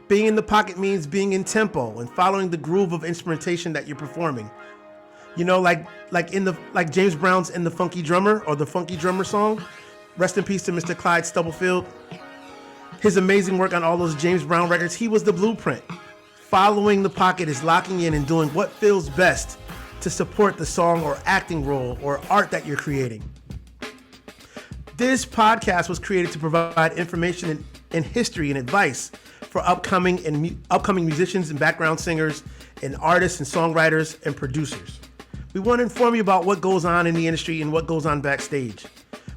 Being in the pocket means being in tempo and following the groove of instrumentation that you're performing. You know, like James Brown's In the Funky Drummer or the Funky Drummer song. Rest in peace to Mr. Clyde Stubblefield. His amazing work on all those James Brown records, he was the blueprint. Following the pocket is locking in and doing what feels best to support the song or acting role or art that you're creating. This podcast was created to provide information and history and advice for upcoming musicians and background singers and artists and songwriters and producers. We want to inform you about what goes on in the industry and what goes on backstage.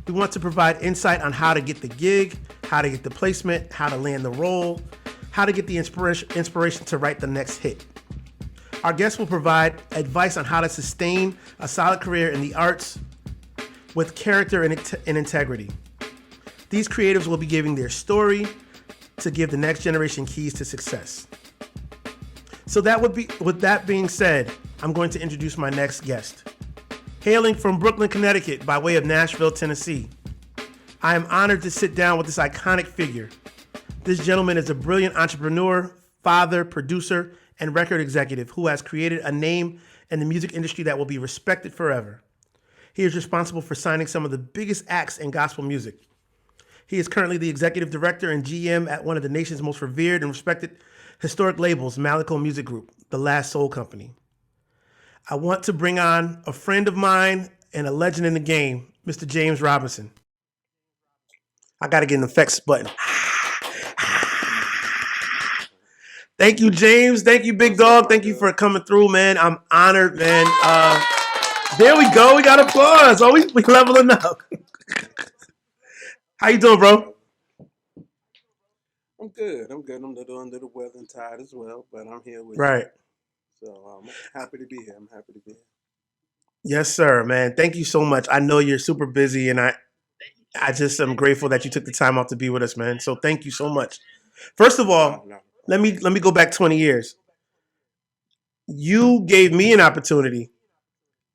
We want to provide insight on how to get the gig, how to get the placement, how to land the role, how to get the inspiration to write the next hit. Our guests will provide advice on how to sustain a solid career in the arts with character and integrity. These creatives will be giving their story to give the next generation keys to success. So with that being said, I'm going to introduce my next guest. Hailing from Brooklyn, Connecticut by way of Nashville, Tennessee, I am honored to sit down with this iconic figure. This gentleman is a brilliant entrepreneur, father, producer, and record executive who has created a name in the music industry that will be respected forever. He is responsible for signing some of the biggest acts in gospel music. He is currently the executive director and GM at one of the nation's most revered and respected historic labels, Malico Music Group, the Last Soul Company. I want to bring on a friend of mine and a legend in the game, Mr. James Robinson. I got to get an effects button. Thank you, James. Thank you, big dog. Thank you for coming through, man. I'm honored, man. There we go. We got applause. Oh, we leveling up. How you doing, bro? I'm good. I'm good. I'm a little under the weather and tired as well, but I'm here with you. Right. So I'm happy to be here. I'm happy to be here. Yes, sir, man. Thank you so much. I know you're super busy, and I just am grateful that you took the time off to be with us, man. So thank you so much. First of No, all, no. let me go back 20 years. You gave me an opportunity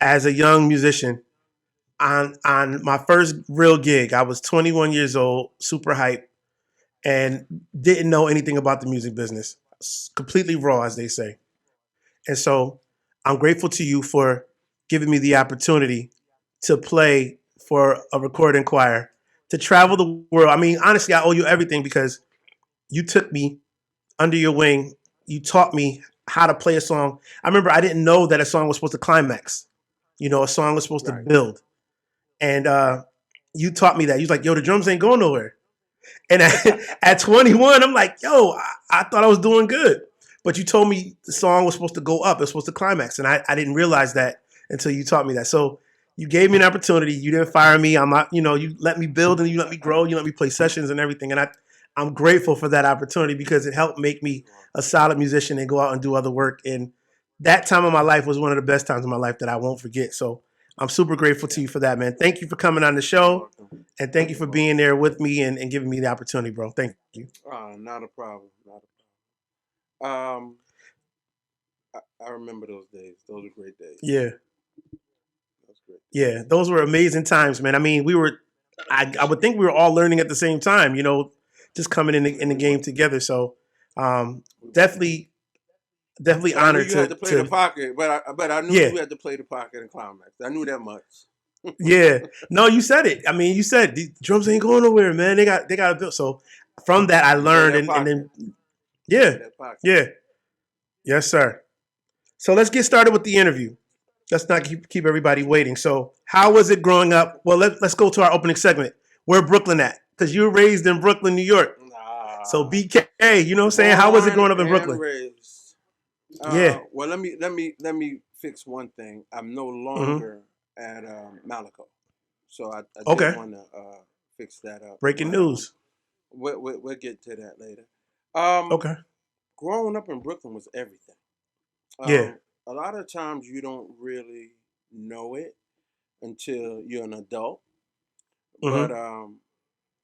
as a young musician on my first real gig. I was 21 years old, super hype, and didn't know anything about the music business. Completely raw, as they say. And so I'm grateful to you for giving me the opportunity to play for a recording choir, to travel the world. I mean, honestly, I owe you everything because you took me under your wing. You taught me how to play a song. I remember I didn't know that a song was supposed to climax. You know, a song was supposed to Right. build. And you taught me that. You was like, yo, the drums ain't going nowhere. And at 21, I'm like, yo, I thought I was doing good. But you told me the song was supposed to go up. It was supposed to climax. And I didn't realize that until you taught me that. So you gave me an opportunity. You didn't fire me. I'm not, you let me build and you let me grow. You let me play sessions and everything. And I'm grateful for that opportunity because it helped make me a solid musician and go out and do other work. And that time of my life was one of the best times of my life that I won't forget. So I'm super grateful to Yeah. you for that, man. Thank you for coming on the You're show. welcome. And thank you for You're being welcome. there with me and giving me the opportunity, bro. Thank you. Not a problem. Not a problem. I remember those days. Those were great days. Yeah. Those great Yeah. days. Those were amazing times, man. I mean, I would think we were all learning at the same time, just coming in the We game were. together. So We were. definitely But I knew honored you had to play the to, pocket. But I knew yeah. you had to play the pocket and climax. I knew that much. Yeah. No, you said it. I mean, you said the drums ain't going nowhere, man. They got to build. So from that I Play learned that and pocket. then, yeah. Play that pocket. Yeah. Yes, sir. So let's get started with the interview. Let's not keep everybody waiting. So, how was it growing up? Well, let's go to our opening segment. Where Brooklyn at? Because you were raised in Brooklyn, New York. So Nah. BK, you know what I'm saying? How was it Born growing up in and Brooklyn? raised. Yeah. Well, let me fix one thing. I'm no Mm-hmm. longer at Malico, so I did Okay. want to fix that up. Breaking But news. we'll get to that later. Um, Okay. growing up in Brooklyn was everything. Yeah. A lot of times you don't really know it until you're an adult. But Mm-hmm.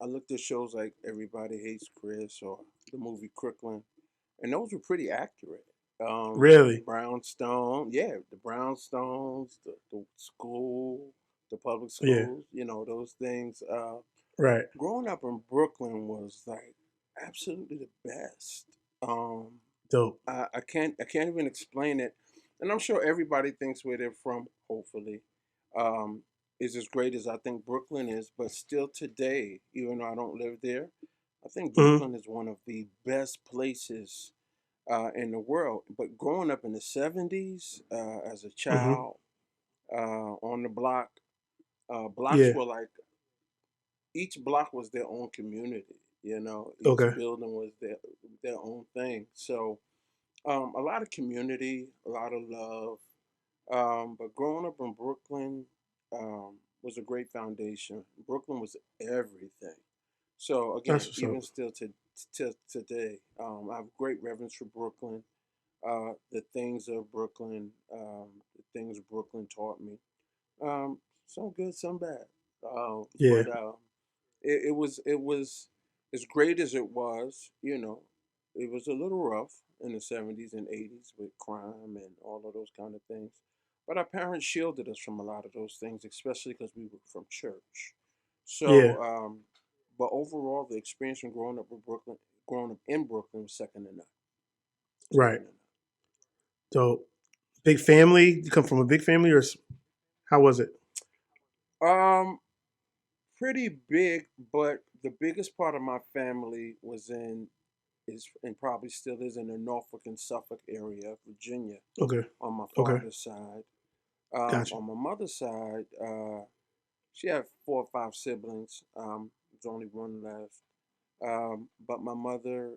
I looked at shows like Everybody Hates Chris or the movie Crooklyn, and those were pretty accurate. Really? Brownstone, yeah, the Brownstones, the school, the public Yeah. schools, those things. Right. Growing up in Brooklyn was like absolutely the best. Um, Dope. I can't even explain it, and I'm sure everybody thinks where they're from. Hopefully, um, is as great as I think Brooklyn is. But still today, even though I don't live there, I think Hmm. Brooklyn is one of the best places in the world. But growing up in the '70s as a Hmm. child on the block, blocks Yeah. were like each block was their own community. You know, each Okay. building was their own thing. So a lot of community, a lot of love. But growing up in Brooklyn was a great foundation. Brooklyn was everything. So That's again, what's up. even still to today, I have great reverence for Brooklyn. The things of Brooklyn, the things Brooklyn taught me. Some good, some bad. Yeah. But it was as great as it was. You know, it was a little rough in the '70s and '80s with crime and all of those kind of things. But our parents shielded us from a lot of those things, especially because we were from church. Yeah. So, but overall, the experience from growing up in Brooklyn was second to none. Right. Second to Dope. Big family. You come from a big family, or how was it? none. Pretty big, but the biggest part of my family was in is and probably still is in the Norfolk and Suffolk area, Virginia, Okay. on my Okay. father's side. Gotcha. On my mother's side, she had 4 or 5 siblings. There's only one left. But my mother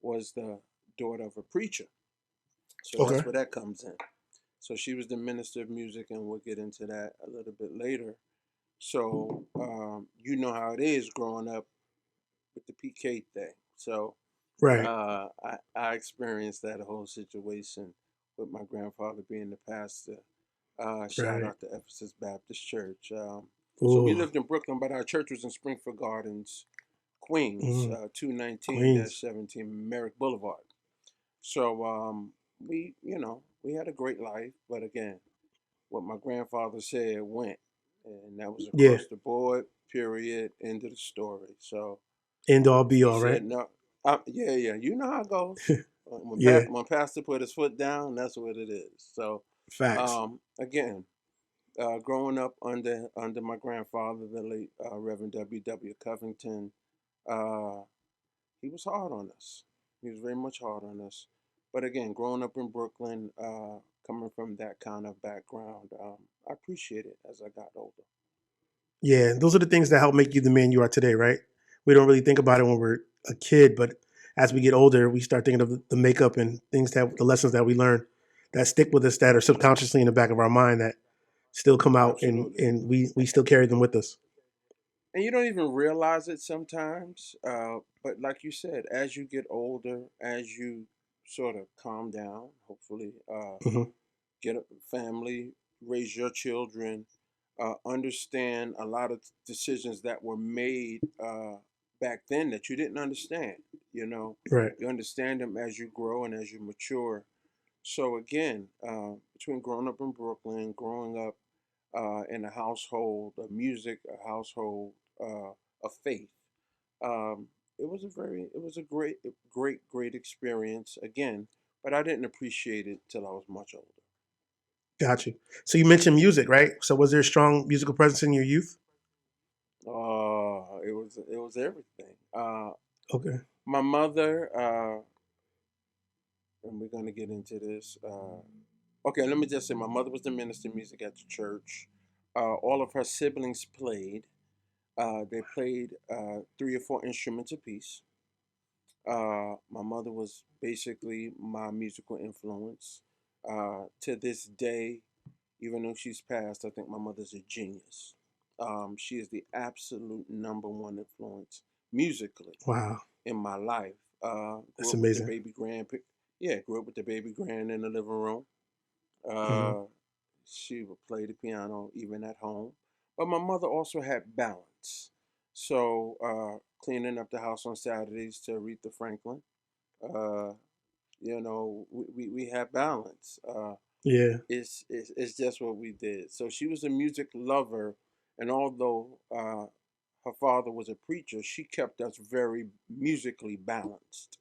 was the daughter of a preacher, so Okay. that's where that comes in. So she was the minister of music, and we'll get into that a little bit later. So you know how it is growing up with the PK thing. So Right. I experienced that whole situation with my grandfather being the pastor. Shout Right. out to Ephesus Baptist Church. So we Ooh. lived in Brooklyn, but our church was in Springfield Gardens, Queens, Mm. 219 Queens. 17 Merrick Boulevard. So we had a great life, but again, what my grandfather said went, and that was Yeah. across the board. Period. End of the story. So End all if be he all, right? said no, yeah, yeah, you know how it goes. Yeah. When pastor put his foot down, that's what it is. So, Facts. again, growing up under my grandfather, the late Reverend W. Covington, uh, he was hard on us. He was very much hard on us. But again, growing up in Brooklyn, coming from that kind of background, I appreciate it as I got older. Yeah. Those are the things that help make you the man you are today, right? We don't really think about it when we're a kid, but as we get older, we start thinking of the makeup and things that the lessons that we learn that stick with us that are subconsciously in the back of our mind that still come out and Absolutely. we still carry them with us. And you don't even realize it sometimes. But like you said, as you get older, as you sort of calm down, hopefully, Hmm. get a family, raise your children, understand a lot of decisions that were made back then that you didn't understand. You know, Right. you understand them as you grow and as you mature. So again, between growing up in Brooklyn, growing up in a household of music, a household of faith. Um, it was a great experience again, but I didn't appreciate it till I was much older. Got you. So you mentioned music, right? So was there a strong musical presence in your youth? It was everything. Okay. My mother, and we're gonna get into this. Okay, let me just say, my mother was the minister of music at the church. All of her siblings played. They played 3 or 4 instruments apiece. My mother was basically my musical influence. To this day, even though she's passed, I think my mother's a genius. She is the absolute number one influence musically Wow. in my life. Grew That's up with the amazing. baby grand, yeah, grew up with the baby grand in the living room. Hmm. Uh, she would play the piano even at home. But my mother also had balance. So, cleaning up the house on Saturdays to Aretha Franklin, uh, we had balance. Yeah. It's just what we did. So she was a music lover, and although her father was a preacher, she kept us very musically balanced.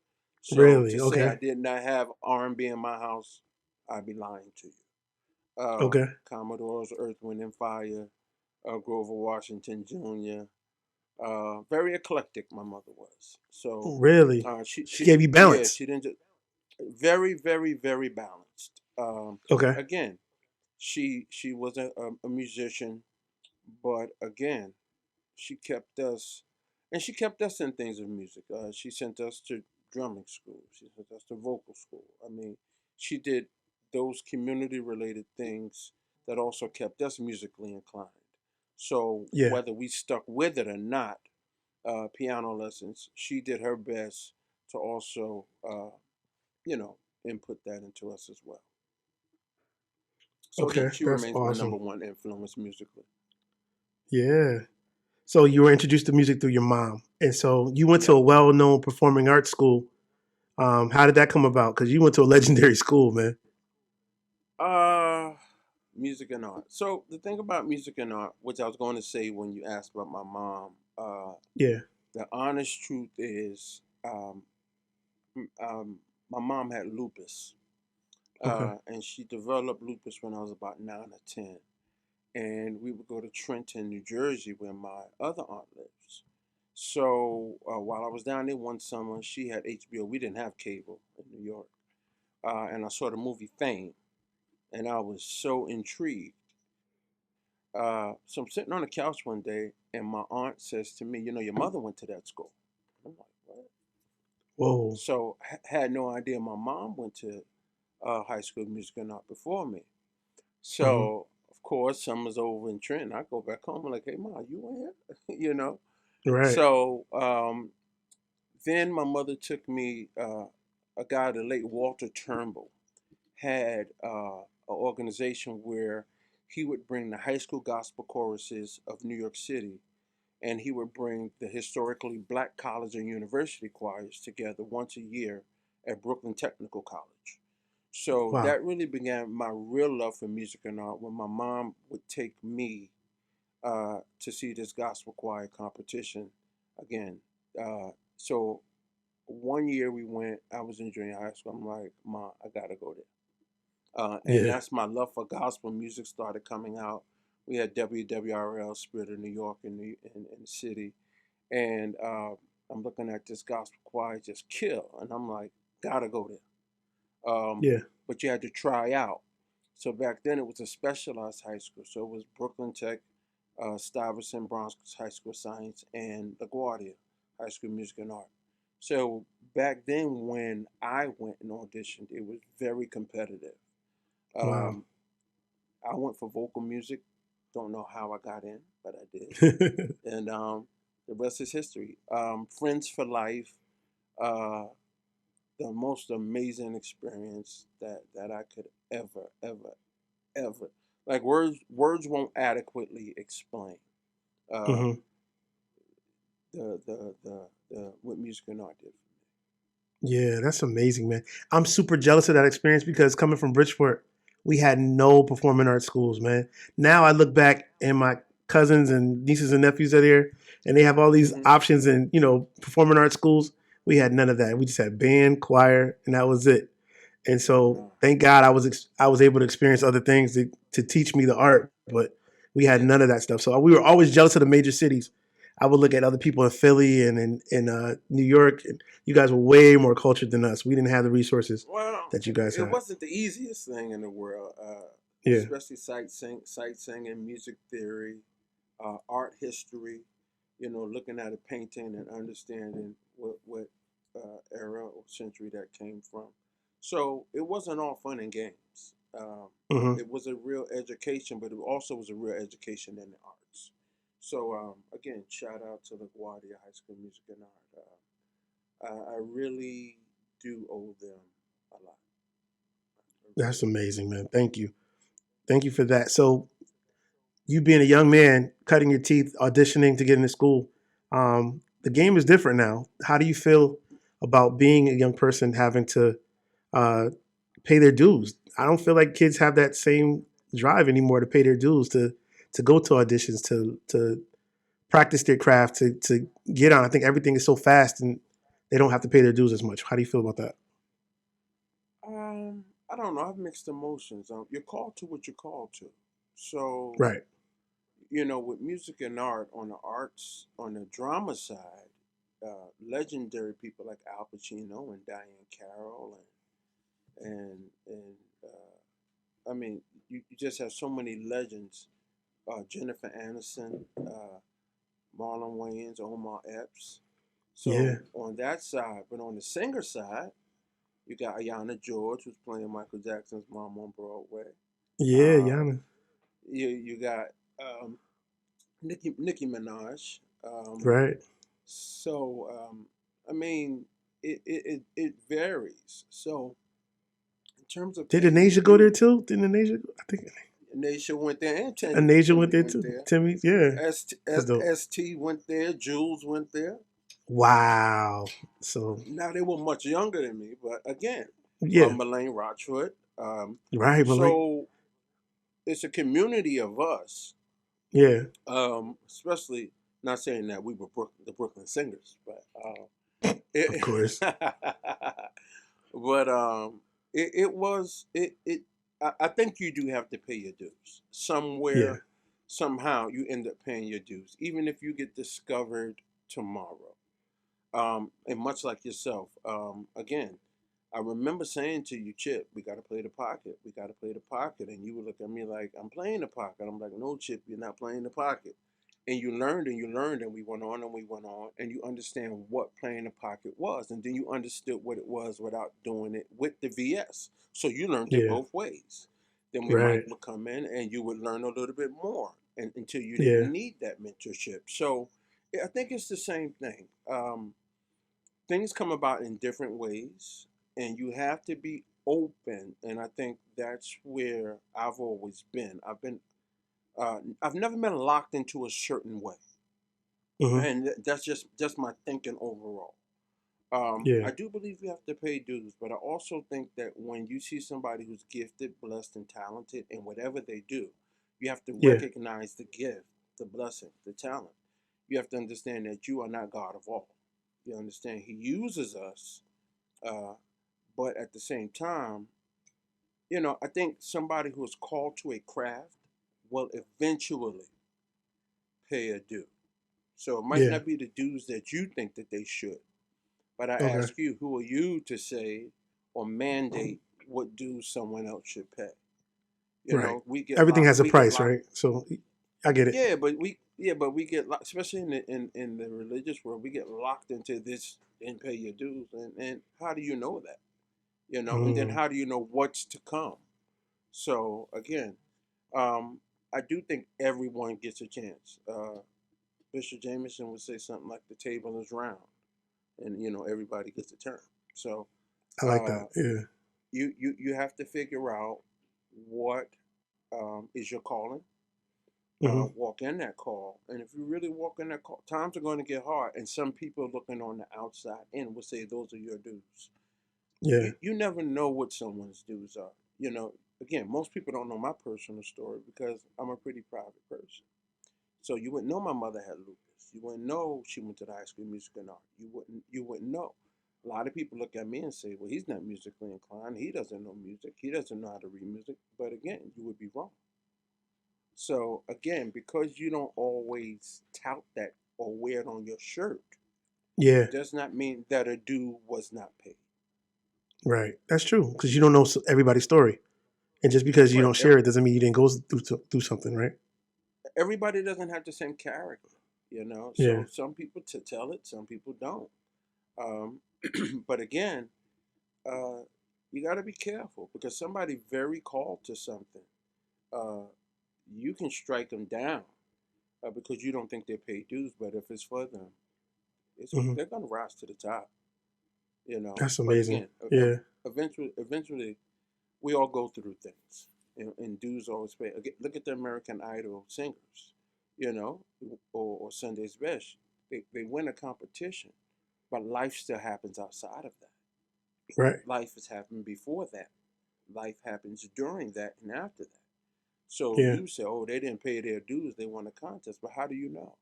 So Really? to say I Okay. did not have R&B in my house, I'd be lying to you. Okay. Commodore's Earth, Wind and Fire, Grover Washington Jr. Very eclectic, my mother was. So Really? she She she gave you yeah, balance. she didn't just very very very balanced. Okay. Again, she was a musician, but again, she kept us, and she kept us in things of music. She sent us to drumming school. She sent us to vocal school. I mean, she did those community related things that also kept us musically inclined. So Yeah. whether we stuck with it or not, piano lessons, she did her best to also, you know, input that into us as well. So yeah, Okay. she That's remains my number awesome. one influence musically. Yeah. So you were introduced to music through your mom, and so you went to Yep. a well-known performing arts school. How did that come about? Because you went to a legendary school, man. Uh, Music and art. So the thing about music and art, which I was going to say when you asked about my mom, Yeah. the honest truth is, my mom had lupus, Okay. and she developed lupus when I was about 9 or 10, and we would go to Trenton, New Jersey, where my other aunt lives. So while I was down there one summer, she had HBO. We didn't have cable in New York, and I saw the movie Fame, and I was so intrigued. So I'm sitting on the couch one day, and my aunt says to me, "You know, your mother went to that school." I'm like, "What?" Whoa. So had no idea my mom went to High School of Music and Art before me. Hmm. So of course, summer's over in Trenton. I go back home. I'm like, "Hey, ma, you went here?" you know. Right. So then my mother took me. A guy, the late Walter Turnbull, had an organization where he would bring the high school gospel choruses of New York City, and he would bring the historically black college and university choirs together once a year at Brooklyn Technical College. So Wow. that really began my real love for music and art when my mom would take me to see this gospel choir competition again. So one year we went, I was in junior high school. I'm like, "Ma, I gotta go there." And Yeah. that's my love for gospel music started coming out. We had WWRL, Spirit of New York in the city, and I'm looking at this gospel choir just kill, and I'm like, gotta go there. Yeah. But you had to try out. So back then it was a specialized high school, so it was Brooklyn Tech, Stuyvesant, Bronx High School of Science, and LaGuardia High School of Music and Art. So back then when I went and auditioned, it was very competitive. Wow. Um, I went for vocal music. Don't know how I got in, but I did. And the rest is history. Friends for life. Uh, the most amazing experience that I could ever. Like words won't adequately explain uh, Hmm. the what music and art did. Yeah, that's amazing, man. I'm super jealous of that experience because coming from Bridgeport, we had no performing arts schools, man. Now I look back and my cousins and nieces and nephews are there, and they have all these Mm-hmm. options in performing arts schools. We had none of that. We just had band, choir, and that was it. And so No. thank God I was able to experience other things to teach me the art, but we had Yeah. none of that stuff. So we were always jealous of the major cities. I would look at other people in Philly and in New York. And you guys were way more cultured than us. We didn't have the resources Well, that you guys it had. wasn't the easiest thing in the world, Yeah, especially sightseeing, music theory, art history. You know, looking at a painting and understanding what era or century that came from. So it wasn't all fun and games. hmm, It was a real education, but it also was a real education in the arts. So again, shout out to LaGuardia High School of Music and Art. I really do owe them a lot. I that's really do. amazing, man. Thank you for that. So you being a young man, cutting your teeth, auditioning to get into school, the game is different now. How do you feel about being a young person having to uh, pay their dues? I don't feel like kids have that same drive anymore to pay their dues to go to auditions to practice their craft to get on. I think everything is so fast and they don't have to pay their dues as much. How do you feel about that? I don't know. I've mixed emotions. You're called to what you're called to. So, Right. with music and art, on the arts, on the drama side, legendary people like Al Pacino and Diane Carroll and I mean, you just have so many legends. Jennifer Aniston, Marlon Wayans, Omar Epps. Yeah. So on that side, but on the singer side, you got Ayanna George, who's playing Michael Jackson's mom on Broadway. Yeah, Uh, Yana. you got um, Nicki Minaj. Right. So I mean, it varies. So in terms of Did paying your Anasia go there dues, too? Didn't Anasia? I think Naisha went there and Anasia went Timmy there went too. there. Timmy, yeah, that's dope. ST went there. Jules went there. Wow. So Now they were much younger than me, but again, yeah, Malaine Rochford. right, Malik. So it's a community of us, Yeah, especially not saying that we were the Brooklyn Singers, but of it, course. but it was it. I think you do have to pay your dues Yeah, somewhere. Somehow you end up paying your dues, even if you get discovered tomorrow. And much like yourself, again, I remember saying to you, Chip, we got to play the pocket. We got to play the pocket. And you would look at me like, I'm playing the pocket. I'm like, no, Chip, you're not playing the pocket. And you learned, and we went on and we went on. And you understand what playing the pocket was. And then you understood what it was without doing it with the VS. So you learned it yeah, both ways. Then when Mike right. would come in and you would learn a little bit more until you Yeah, didn't need that mentorship. So yeah, I think it's the same thing. Things come about in different ways, and you have to be open. And I think that's where I've always been. I've never been locked into a certain way, hmm, and that's just my thinking overall. yeah, I do believe you have to pay dues, but I also think that when you see somebody who's gifted, blessed, and talented in whatever they do, you have to yeah, recognize the gift, the blessing, the talent. You have to understand that you are not God of all. You understand He uses us, uh, but at the same time, I think somebody who is called to a craft will eventually pay a due. So it might yeah. not be the dues that you think that they should, but I Okay, ask you, who are you to say or mandate what dues someone else should pay? right. We get Everything locked. has a We get price, locked. right? So I get it. Yeah, but we get locked, especially in the religious world. We get locked into this and pay your dues, and how do you know that? And then Mm, how do you know what's to come? So again, um, I do think everyone gets a chance. Bishop Jameson would say something like the table is round, and everybody gets a turn. So I like uh, that. Yeah. you have to figure out what is your calling. Hmm. Walk in that call, and if you really walk in that call, times are going to get hard, and some people looking on the outside in will say those are your dues. Yeah. You never know what someone's dues are. Again, most people don't know my personal story because I'm a pretty private person. So you wouldn't know my mother had lupus. You wouldn't know she went to the High School of Music and Art. You wouldn't know. A lot of people look at me and say, well, he's not musically inclined. He doesn't know music. He doesn't know how to read music. But again, you would be wrong. So again, because you don't always tout that or wear it on your shirt, Yeah. does not mean that a due was not paid. Right. That's true because you don't know everybody's story, and just because you Right. don't share it doesn't mean you didn't go through something, right? Everybody doesn't have the same character, Yeah. so some people to tell it, some people don't. um, but again, uh, you got to be careful because somebody very called to something, uh, you can strike them down because you don't think they pay dues, but if it's for them, Hmm. they're going to rise to the top. That's But amazing. again, Yeah. eventually we all go through things, and dues always pay. Again, look at the American Idol singers, you know, or Sunday's Best. They win a competition, but life still happens outside of that. Right. Life has happened before that. Life happens during that and after that. So Yeah. you say, oh, they didn't pay their dues, they won a contest, but how do you know?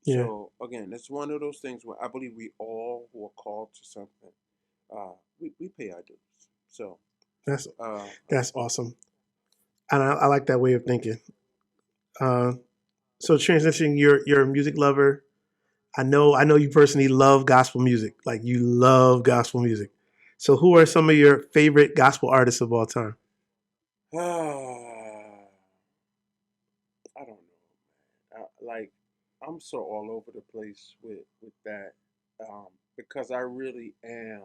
Yeah. So again, it's one of those things where I believe we all who are called to something, we pay our dues. So That's uh, that's awesome, and I like that way of thinking. Uh, so transitioning, you're a music lover. I know you personally love gospel music. Like you love gospel music. So who are some of your favorite gospel artists of all time? I don't know. Like I'm so all over the place with that because I really am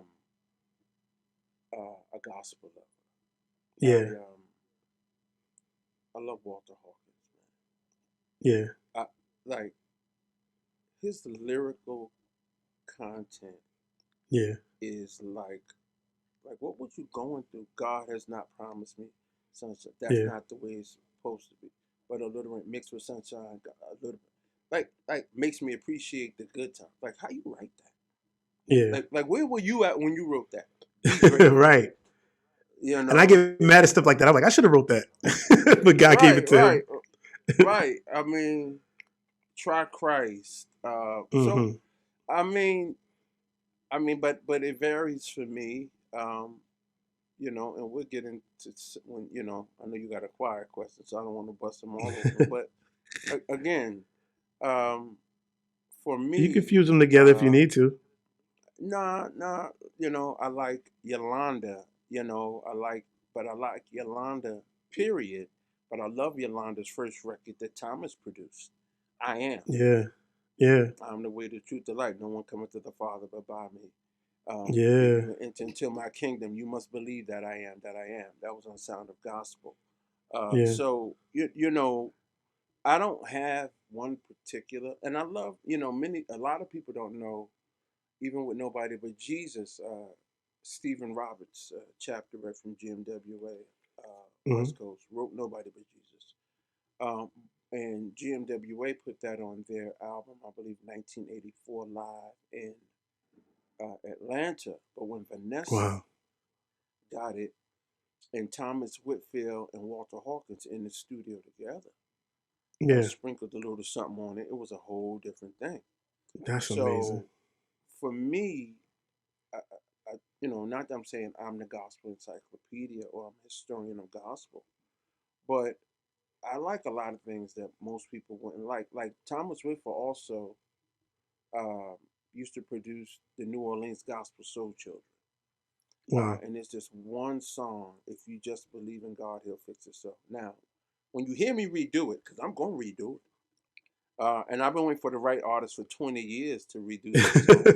a gospel Yeah, lover. I love Walter Hawkins, yeah, man. Like his lyrical content yeah, is like what was you going through? God has not promised me sunshine. That's yeah, not the way it's supposed to be. But a little bit mixed with sunshine, a little bit like makes me appreciate the good times. Like how you write that? yeah. Like where were you at when you wrote that? Be grateful. Right. You And I know? get mad at stuff like that. I'm like, I should have wrote that, but God gave Right, it to right, him. right. I mean, try Christ. So Hmm. I mean, but it varies for me. And we'll get into when I know you got a choir question, so I don't want to bust them all open. But again, um, for You can me, fuse them together if you uh, need to. nah, I like Yolanda. I like Yolanda. Period. But I love Yolanda's first record that Thomas produced. I am. Yeah, yeah, I'm the way, the truth, the light. No one cometh to the Father but by me. If yeah, you enter into my kingdom, you must believe that I am, that I am. That was on Sound of Gospel. yeah, So I don't have one particular, and I love, a lot of people don't know, even with nobody but Jesus. Stephen Roberts, chapter rep from GMWA, hmm, West Coast, wrote Nobody But Jesus. Um, and GMWA put that on their album, I believe 1984, live in Atlanta. But when Vanessa wow, got it, and Thomas Whitfield and Walter Hawkins in the studio together, yeah, sprinkled a little something on it, it was a whole different thing. that's amazing. So for me, not that I'm saying I'm the gospel encyclopedia or I'm a historian of gospel, but I like a lot of things that most people wouldn't like. Like Thomas Whitfield also um, used to produce the New Orleans Gospel Soul Children. Wow, And it's just one song. If you just believe in God, He'll fix itself. Now, when you hear me redo it, because I'm going to redo it, and I've been waiting for the right artist for 20 years to redo that song.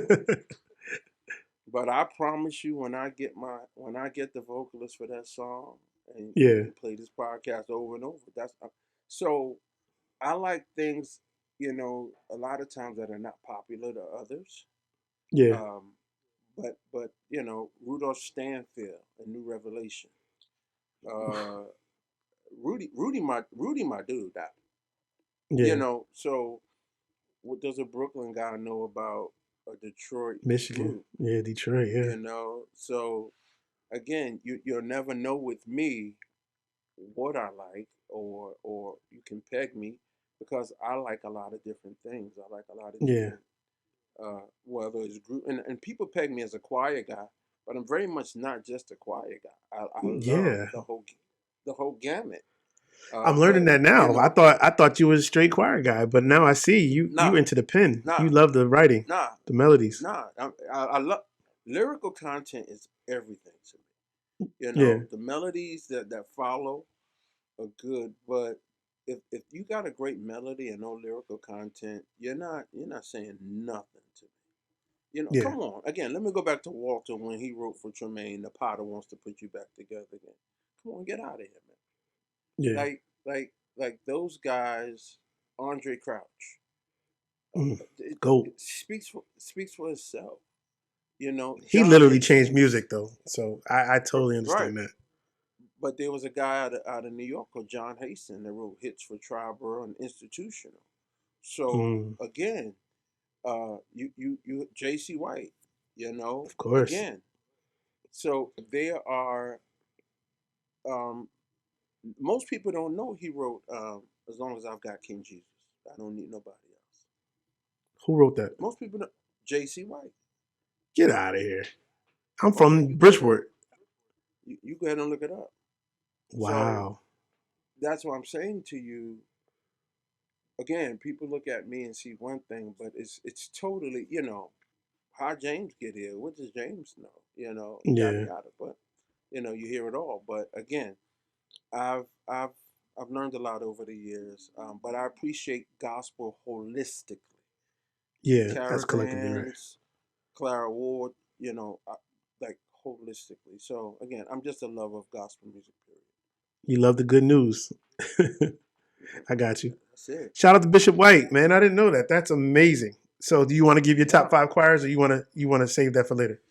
But I promise you, when I get the vocalist for that song, and we yeah, can play this podcast over and over. So I like things, a lot of times that are not popular to others. yeah. Um, but Rudolph Stanfield, A New Revelation. Uh, Rudy, my dude. That Yeah, So what does a Brooklyn guy know about a Detroit Michigan. group? Yeah, Detroit. Yeah, So again, you'll never know with me what I like, or you can peg me because I like a lot of different things. I like a lot of yeah, different whether it's group, and people peg me as a choir guy, but I'm very much not just a choir guy. I love yeah. the whole gamut. I'm learning But that now. I thought you was a straight choir guy, but now I see you nah, into the pen. nah, You love the writing, nah, the melodies. nah. I love lyrical content is everything to me. Yeah, The melodies that follow are good, but if you got a great melody and no lyrical content, you're not saying nothing to me. yeah, Come on. Again, let me go back to Walter when he wrote for Tremaine, "The Potter wants to put you back together again." Come on, get out of here, man. yeah. Like those guys, Andre Crouch. Mm. It Goat. speaks for itself. He John literally changed Hastings, music though, so I totally right? understand that. But there was a guy out of New York called John Hastings that wrote hits for Triborough and Institutional. So Mm. again, you J.C. White, Of course. again. So there are most people don't know he wrote "As Long as I've Got King Jesus." I don't need nobody else. Who wrote that? Most people know J.C. White. Get out of here. I'm Okay, from Bridgeport. you go ahead and look it up. So Wow. that's what I'm saying to you. Again, people look at me and see one thing, but it's totally, how James get here? What does James know? Yada Yeah. yada. But you hear it all. But again, I've I've I've learned a lot over the years, but I appreciate gospel holistically. Yeah. That's collectively right. Caravans, Clara Ward, like holistically. So again, I'm just a lover of gospel music. Period. You love the good news. I got you. That's it. Shout out to Bishop White, man. I didn't know that. That's amazing. So, do you want to give your top Yeah. 5 choirs, or you want to save that for later?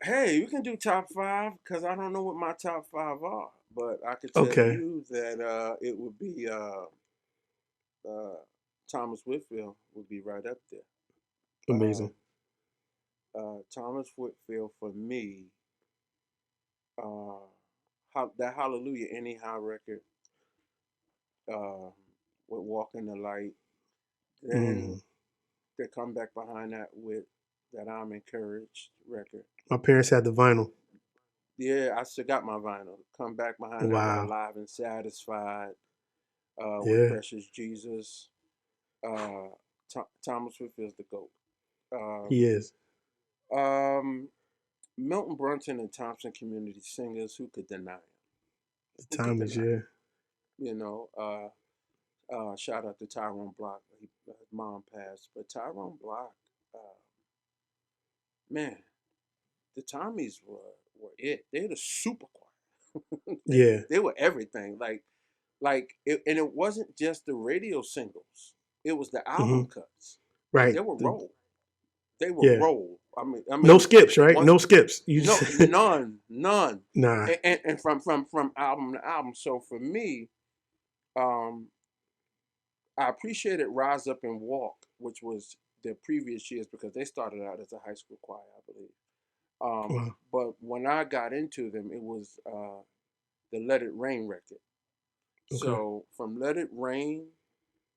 Hey, we can do top five because I don't know what my top five are, but I could tell Okay. you that it would be uh, Thomas Whitfield would be right up there. Amazing. Um, Thomas Whitfield for me, uh, that Hallelujah Anyhow record, uh, with Walk in the Light. Then Mm. they come back behind that with that I'm Encouraged record. My parents had the vinyl. Yeah, I still got my vinyl. Come back behind that with Wow. Alive and Satisfied, with Yeah. Precious Jesus. Uh, Thomas Whitfield's the GOAT. He is. Um, Milton Brunson and Thompson Community Singers, who could deny him? The Who could time is deny him? yeah. Shout out to Tyrone Block. His mom passed, but Tyrone Block, uh, man, the Tommies were it. They're the super choir. Yeah. They were everything. And it wasn't just the radio singles. It was the Hmm. album cuts. Like Right. they were roll. They were Yeah. roll. I No mean, skips, right? once No skips. You no just none, nah. and from album to album. So for me, um, I appreciated Rise Up and Walk, which was the previous years because they started out as a high school choir, I believe. Wow. But when I got into them, it was the Let It Rain record. Okay. So from Let It Rain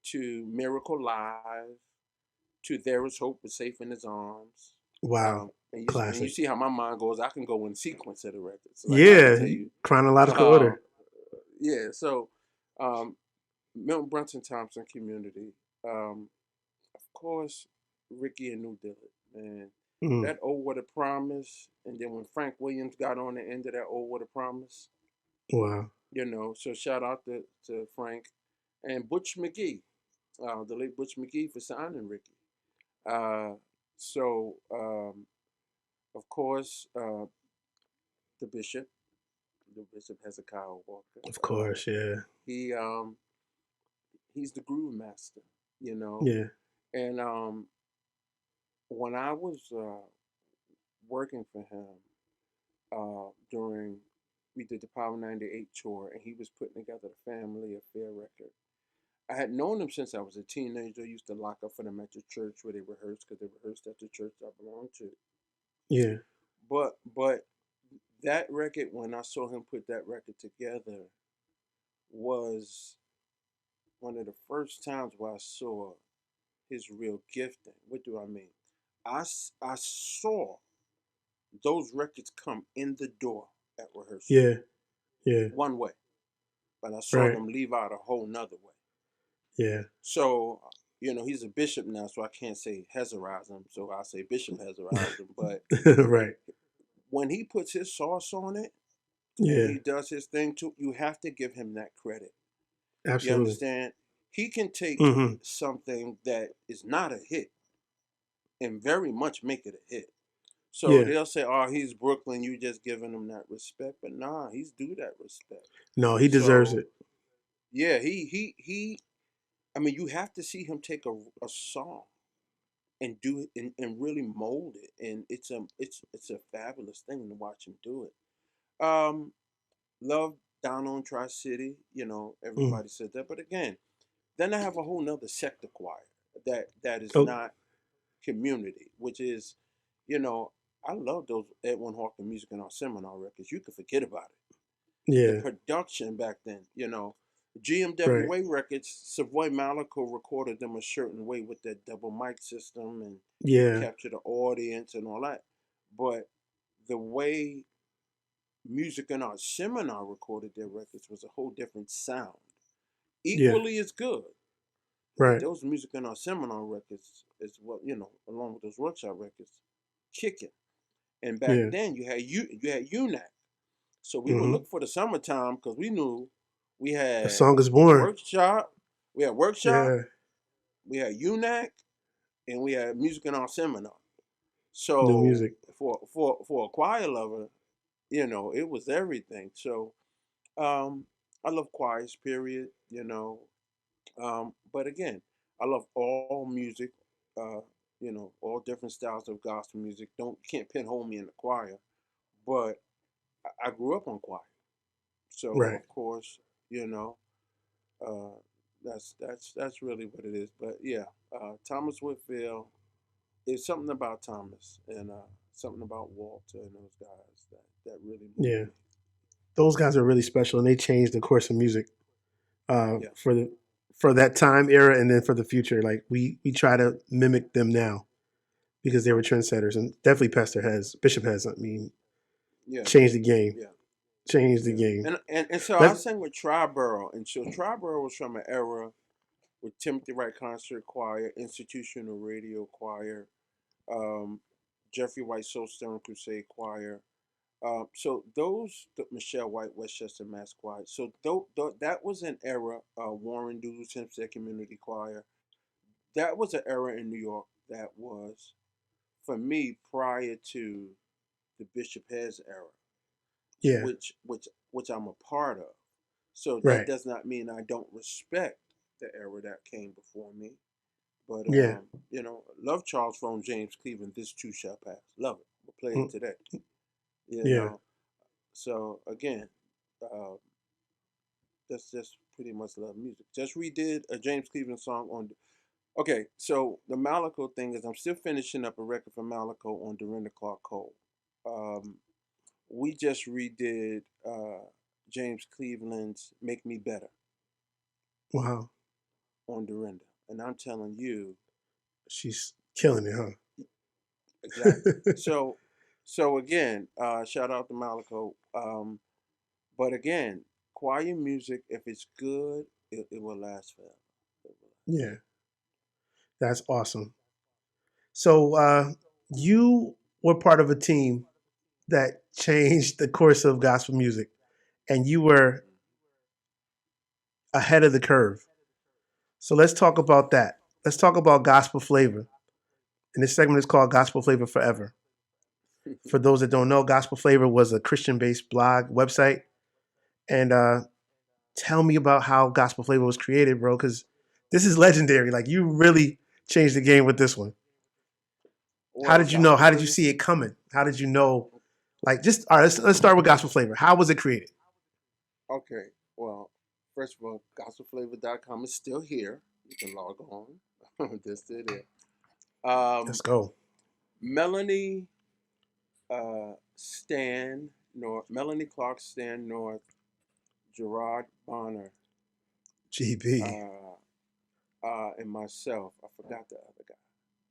to Miracle Live to There Is Hope is Safe in His Arms. Wow. And you Classic. see how my mind goes. I can go in sequence of the records. Like I can Yeah. tell you, Chronological uh, order. yeah. So um, Milton Brunson Thompson Community, of course, Ricky and New Dillard, man. Mm. That old What a Promise, and then when Frank Williams got on the end of that old What a Promise, Wow. so shout out to Frank and Butch McGee, the late Butch McGee for signing Ricky. Uh, so of course, the bishop, the Bishop Hezekiah Walker. Of course. Yeah. He he's the groove master, you know. Yeah. And when I was working for him during we did the Power 98 tour, and he was putting together the Family Affair record. I had known him since I was a teenager. I used to lock up for them at the church where they rehearsed because they rehearsed at the church I belonged to. Yeah. But that record, when I saw him put that record together, was one of the first times where I saw his real gifting. What do I mean? I saw those records come in the door at rehearsal Yeah. Yeah. one way, but I saw Right. them leave out a whole nother way. Yeah. So, he's a bishop now, so I can't say Hezarize him, so I say Bishop Hezarize him. But Right. when he puts his sauce on it and Yeah. he does his thing too, you have to give him that credit. You Absolutely. understand? He can take Hmm. something that is not a hit and very much make it a hit. So Yeah. they'll say, "Oh, he's Brooklyn. You just giving him that respect," but nah, he's due that respect. No, he deserves So it. yeah, he. I mean, you have to see him take a song and do it and really mold it, and it's a fabulous thing to watch him do it. Love Down on Tri City. Mm. Everybody said that, but again, then I have a whole nother sector choir that is Oh, not community, which is, you know, I love those Edwin Hawking music and our seminar records. You could forget about it. The yeah. production back then, Right. GMWA records, Savoy Malaco recorded them a certain way with that double mic system, and he would Yeah. capture the audience and all that. But the way Music in Our Seminar recorded their records was a whole different sound. Yeah. Equally as good. Right. Those Music in Our Seminar records is what, along with those workshop records, kicking. And back Yeah. then you had UNAC. So we would Hmm. look for the summertime because we knew we A had song is born. workshop, we had workshop, Yeah. we had UNAC, and we had Music in Our Seminar. New So music. for a choir lover, it was everything. So I love choirs, period. But again, I love all music. Uh, all different styles of gospel music. Don't Can't pinhole me in the choir, but I grew up on choir, so Right. of course, you know, uh, that's really what it is. But yeah, Thomas Whitfield is something about Thomas and something about Walter and those guys that really moved Yeah. me. Those guys are really special, and they changed the course of music Yeah, for that time era, and then for the future. Like we try to mimic them now because they were trendsetters, and definitely Pastor has Bishop has. I mean, yeah, changed the game. yeah. Changed the Yeah, game. and so I Let's. sang with Triborough, and so Triborough was from an era with Timothy Wright Concert Choir, Institutional Radio Choir, um, Jeffrey White Soul Stirring Crusade Choir. So Michelle White Westchester Mass Choir. So that was an era. Warren Dulles Hempstead Community Choir. That was an era in New York that was for me prior to the Bishop Hez era, Yeah. which I'm a part of. So that Right. does not mean I don't respect the era that came before me. But Yeah. love Charles from James Cleveland. This too shall pass. Love it. We'll play it Mm, today. You yeah. know. So again, uh, that's just pretty much love music. Just redid a James Cleveland song on. Okay, so the Malaco thing is I'm still finishing up a record for Malaco on Dorinda Clark Cole. Um, we just redid James Cleveland's "Make Me Better" Wow. on Dorinda, and I'm telling you, She's killing it, huh? exactly. So again, shout out to Malaco. But again, choir music, if it's good, it will last forever. It will Yeah. That's awesome. So you were part of a team that changed the course of gospel music, and you were last. ahead of the curve. So let's talk about that. Let's talk about gospel flavor. And this segment is called Gospel Flavor Forever. Mhm. For those that don't know, Gospel Flavor was a Christian-based blog website. And tell me about how Gospel Flavor was created, bro, because this is legendary. Like you really changed the game with this one. How Well, did you know? gospel How did you flavor. see it coming? How did you know? Like, just all right. Let's start with Gospel Flavor. How was it created? Okay. Well, first of all, gospelflavor.com is still here. You can log on. They're still there. Let's Um, go. Melanie Stan North, Melanie Clark Stan North, Gerard Bonner, GB. uh, and myself. I forgot the other guy.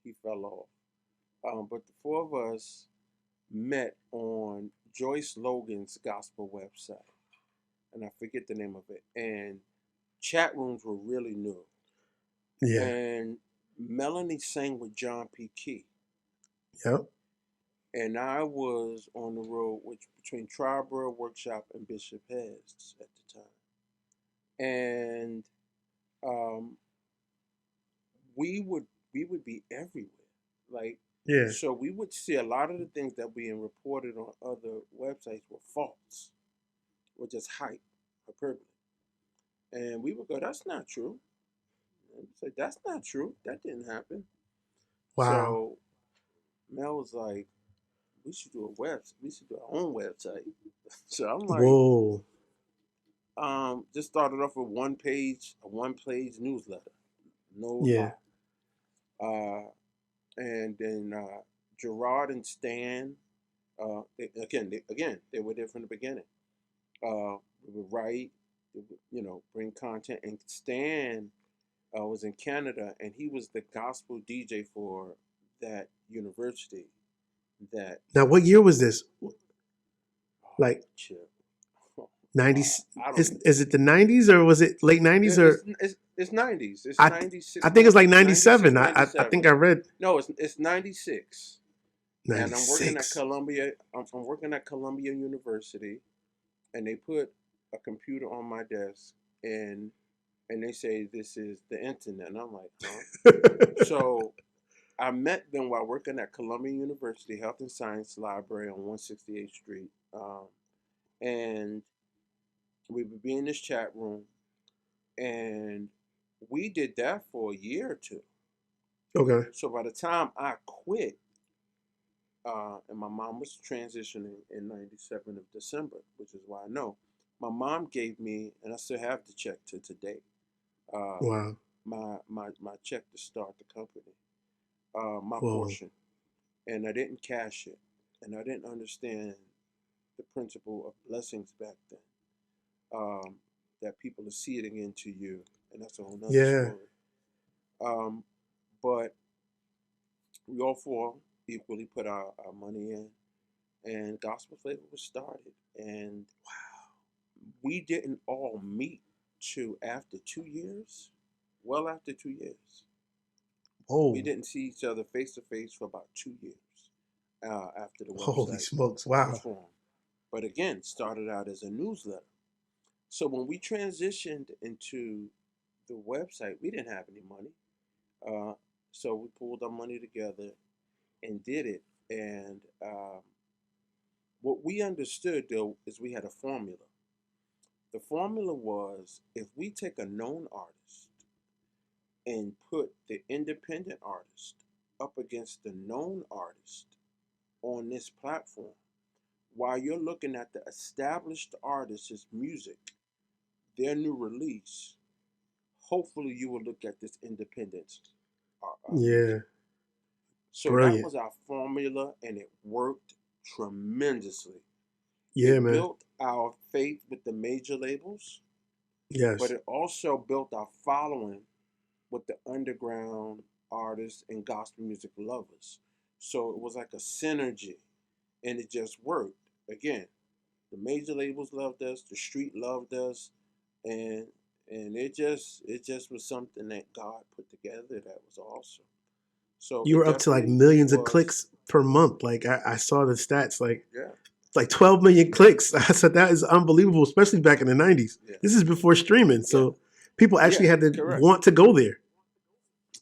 He fell off. But the four of us met on Joyce Logan's gospel website, and I forget the name of it. And chat rooms were really new. Yeah. And Melanie sang with John P. Key, Yep. and I was on the road between Triborough Workshop and Bishop Hez at the time, and um, we would be everywhere, like. Yeah. So we would see a lot of the things that being reported on other websites were false, were just hype, hyperbole. And we would go, that's not true. And we'd say, that's not true. That didn't happen. Wow. So Mel was like, we should do our own website. So I'm like, Whoa. just started off with a one page newsletter. No Yeah. lie. Uh, and then Gerard and Stan, again, they were there from the beginning. We would write. bring content. And Stan was in Canada, and he was the gospel DJ for that university. That Now, what year was this? Like chip. 90s? I don't even. Is it the 90s or was it late 90s or It's 90s. It's I th- I 96, think it's like 96, 97. I think 97. I read No, it's 96. And I'm working at 96. Columbia. I'm working at Columbia University, and they put a computer on my desk, and they say this is the internet, and I'm like, huh? So I met them while working at Columbia University Health and Science Library on 168th Street, and we would be in this chat room, and we did that for a year or two. Okay. So by the time I quit, and my mom was transitioning in '97 of December, which is why I know. My mom gave me, and I still have the check to today, uh, Wow. my check to start the company, my Whoa. portion, and I didn't cash it, and I didn't understand the principle of blessings back then. That people are seeding into you, and that's a whole nother Yeah. story. Um, but we all four equally put our money in, and Gospel Flavor was started. And we didn't all meet to after 2 years. Well, after 2 years, we Whoa. didn't see each other face to face for about 2 years after the Holy website smokes. was Wow. formed. But again, started out as a newsletter. So when we transitioned into the website, we didn't have any money. Uh, so we pulled our money together and did it. And what we understood though is we had a formula. The formula was if we take a known artist and put the independent artist up against the known artist on this platform, while you're looking at the established artist's music, their new release, hopefully you will look at this independent music. Yeah. So that Brilliant. was our formula, and it worked tremendously. Yeah, It man. built our faith with the major labels, but Yes. it also built our following with the underground artists and gospel music lovers. So it was like a synergy, and it just worked. Again, the major labels loved us, the street loved us, and it just was something that God put together that was awesome. So You it were up to like definitely millions of was, clicks per month. Like I saw the stats, yeah, like 12 million clicks. I said that is unbelievable, especially back in the 90s. yeah, This is before streaming. yeah, So people actually yeah, had to correct, want to go there.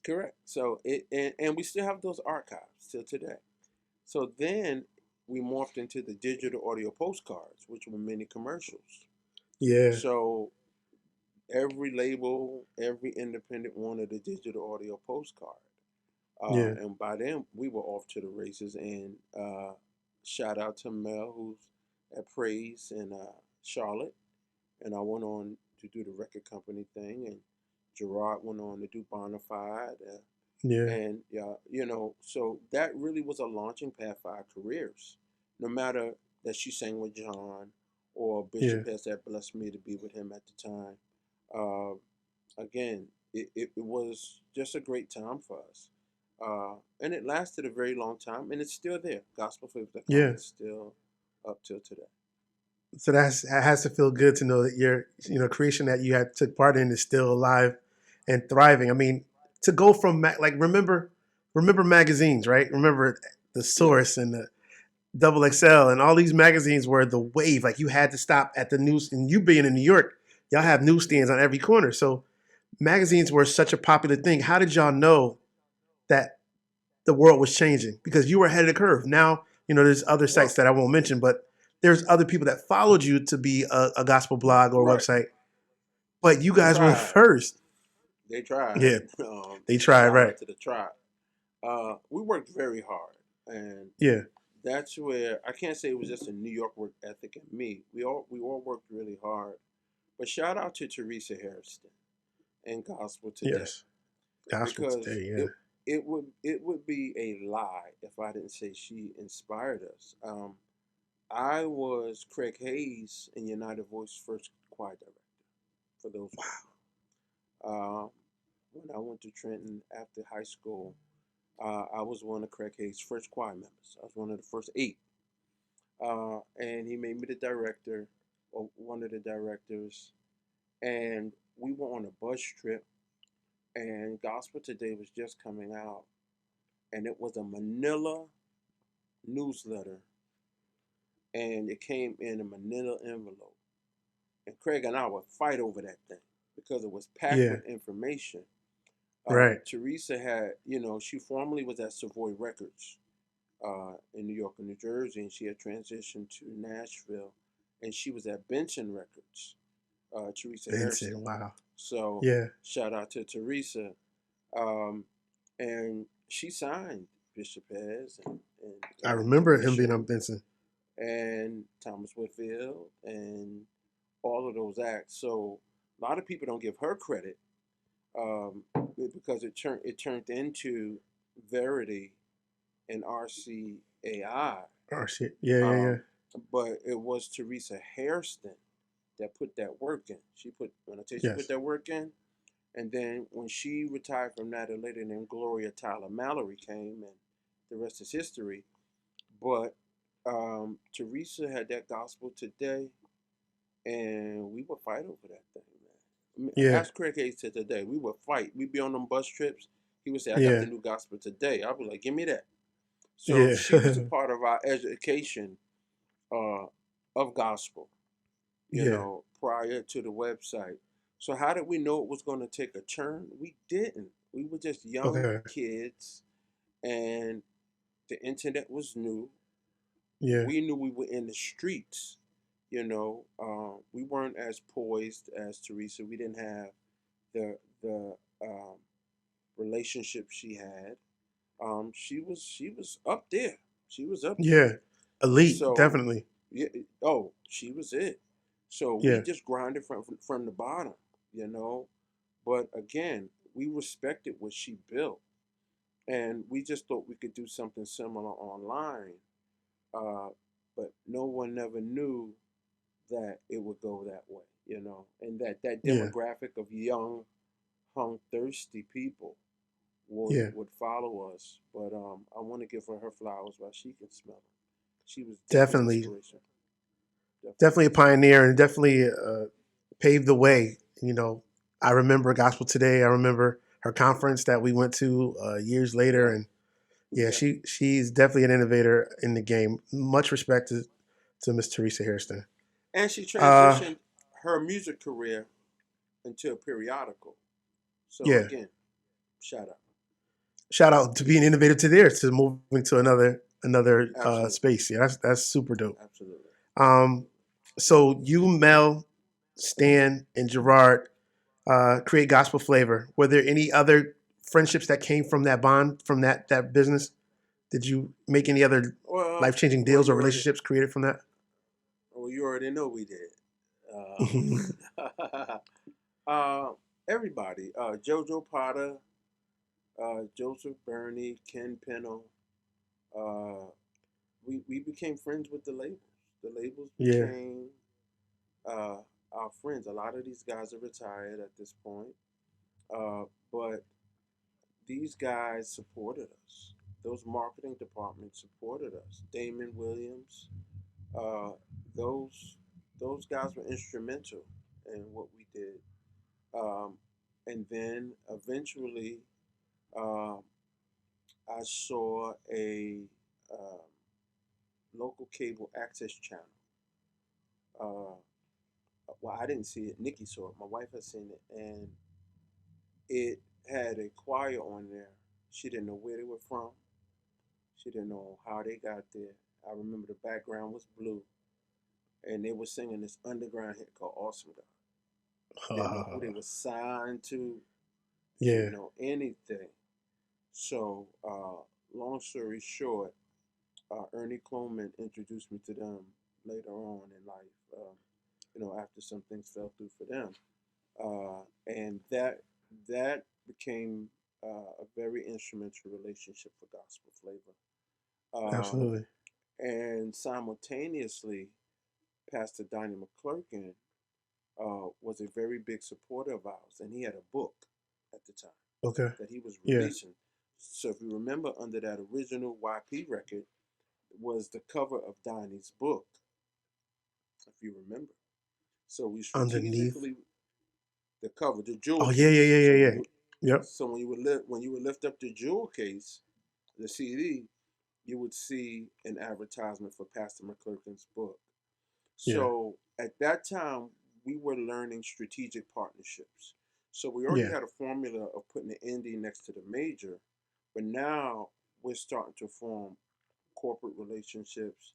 correct. So and we still have those archives till today. So then we morphed into the digital audio postcards, which were mini commercials. Yeah. So every label, every independent wanted a digital audio postcard. Yeah. And by then, we were off to the races. And shout out to Mel, who's at Praise in Charlotte. And I went on to do the record company thing. And Gerard went on to do Bonafide. Yeah. And, so that really was a launching pad for our careers. No matter that she sang with John or Yeah. Bishop has that blessed me to be with him at the time. Uh, Again, it was just a great time for us. And it lasted a very long time, and it's still there. Gospelflavor.com Yeah. is still up till today. So that has to feel good to know that your creation that you had took part in is still alive and thriving. I mean, to go from like remember magazines, right? Remember the Yeah, Source and the Double XL and all these magazines were the wave. Like you had to stop at the news. And you being in New York, y'all have newsstands on every corner. So magazines were such a popular thing. How did y'all know that the world was changing? Because you were ahead of the curve. Now, there's other sites well, that I won't mention, but there's other people that followed you to be a gospel blog or right. website. But you They guys were tried. first. They tried. Yeah, they tried, Shout right? out to the tribe. We worked very hard, and Yeah, that's where I can't say it was just a New York work ethic in me. We all worked really hard. But shout out to Teresa Harrison and Gospel Today, yes. Gospel because today, yeah. it would be a lie if I didn't say she inspired us. I was Craig Hayes in United Voice first choir director. for those women. When I went to Trenton after high school, I was one of Craig Hayes' first choir members. I was one of the first 8. And he made me the director, or one of the directors. And we were on a bus trip, and Gospel Today was just coming out. And it was a Manila newsletter, and it came in a Manila envelope. And Craig and I would fight over that thing because it was packed Yeah. with information. Right. Teresa had, she formerly was at Savoy Records in New York and New Jersey, and she had transitioned to Nashville, and she was at Benson Records, Teresa Vincent. Hairston. Wow. So Yeah. shout out to Teresa. Um, and she signed Bishop Hez I and remember him being on Commission Vincent. and Thomas Whitfield and all of those acts. So a lot of people don't give her credit because it turned into Verity and RCAI. Oh shit. Yeah, yeah, yeah. Um, but it was Teresa Hairston that put that work in. When I tell you she put Yes. that work in, and then when she retired from that, a lady named Gloria Tyler Mallory came, and the rest is history. But Teresa had that Gospel Today, and we would fight over that thing, man. I mean, Yeah. ask Craig Hayes to today. We would fight. We'd be on them bus trips. He would say, "I got the Yeah. new Gospel Today." I'd be like, "Give me that." So Yeah. she was a part of our education uh, of gospel, Yeah. prior to the website. So how did we know it was going to take a turn? We didn't. We were just young Okay. kids, and the internet was new. Yeah. We knew we were in the streets. We weren't as poised as Teresa. We didn't have the relationship she had. She was up there. She was up there. Yeah. Elite, So definitely. yeah, oh, she was it. So we Yeah. just grinded from the bottom, you know. But again, we respected what she built, and we just thought we could do something similar online. Uh, but no one never knew that it would go that way, and that Yeah. demographic of young, thirsty people would Yeah. would follow us. But I want to give her flowers while she can smell them. She was definitely Definitely. inspiration. Definitely Definitely a inspiration. pioneer and definitely paved the way. I remember Gospel Today. I remember her conference that we went to years later, Yeah, and yeah, yeah. she's definitely an innovator in the game. Much respect to Miss Teresa Hairston. And she Uh, transitioned her music career into a periodical. So yeah, again, shout out. shout out to being innovative to there to moving to another Absolutely, space. Yeah, that's super dope. absolutely, Um, absolutely. so you, Mel, Stan, and Gerard create Gospel Flavor. Were there any other friendships that came from that bond, from that business? Did you make any other Well, life changing well, deals you or already, relationships created from that? well, you already know we did. Uh, everybody, JoJo Potter, Joseph Burney, Ken Pennell. Uh, we became friends with the labels. The labels Yeah, became uh, our friends. A lot of these guys are retired at this point, but these guys supported us. Those marketing departments supported us. Damon Williams, uh, those those guys were instrumental in what we did. Um, and then eventually, uh, I saw a um, local cable access channel. Uh, well, I didn't see it. Nikki saw it. My wife had seen it, and it had a choir on there. She didn't know where they were from. She didn't know how they got there. I remember the background was blue, and they were singing this underground hit called "Awesome God." Didn't know who they were signed to. yeah, Didn't know anything. So, long story short, Ernie Coleman introduced me to them later on in life. After some things fell through for them, and that became a very instrumental relationship for gospel flavor. Um, absolutely. and simultaneously, Pastor Donnie McClurkin was a very big supporter of ours, and he had a book at the time Okay. that he was Yeah. releasing. So if you remember, under that original YP record was the cover of Donnie's book, if you remember. So we Underneath. strategically the cover, the jewel Oh yeah, yeah, case. yeah, yeah, yeah. Yep. So when you would lift up the jewel case, the CD, you would see an advertisement for Pastor McClurkin's book. Yeah. So at that time, we were learning strategic partnerships. So we already Yeah. had a formula of putting the indie next to the major, but now we're starting to form corporate relationships,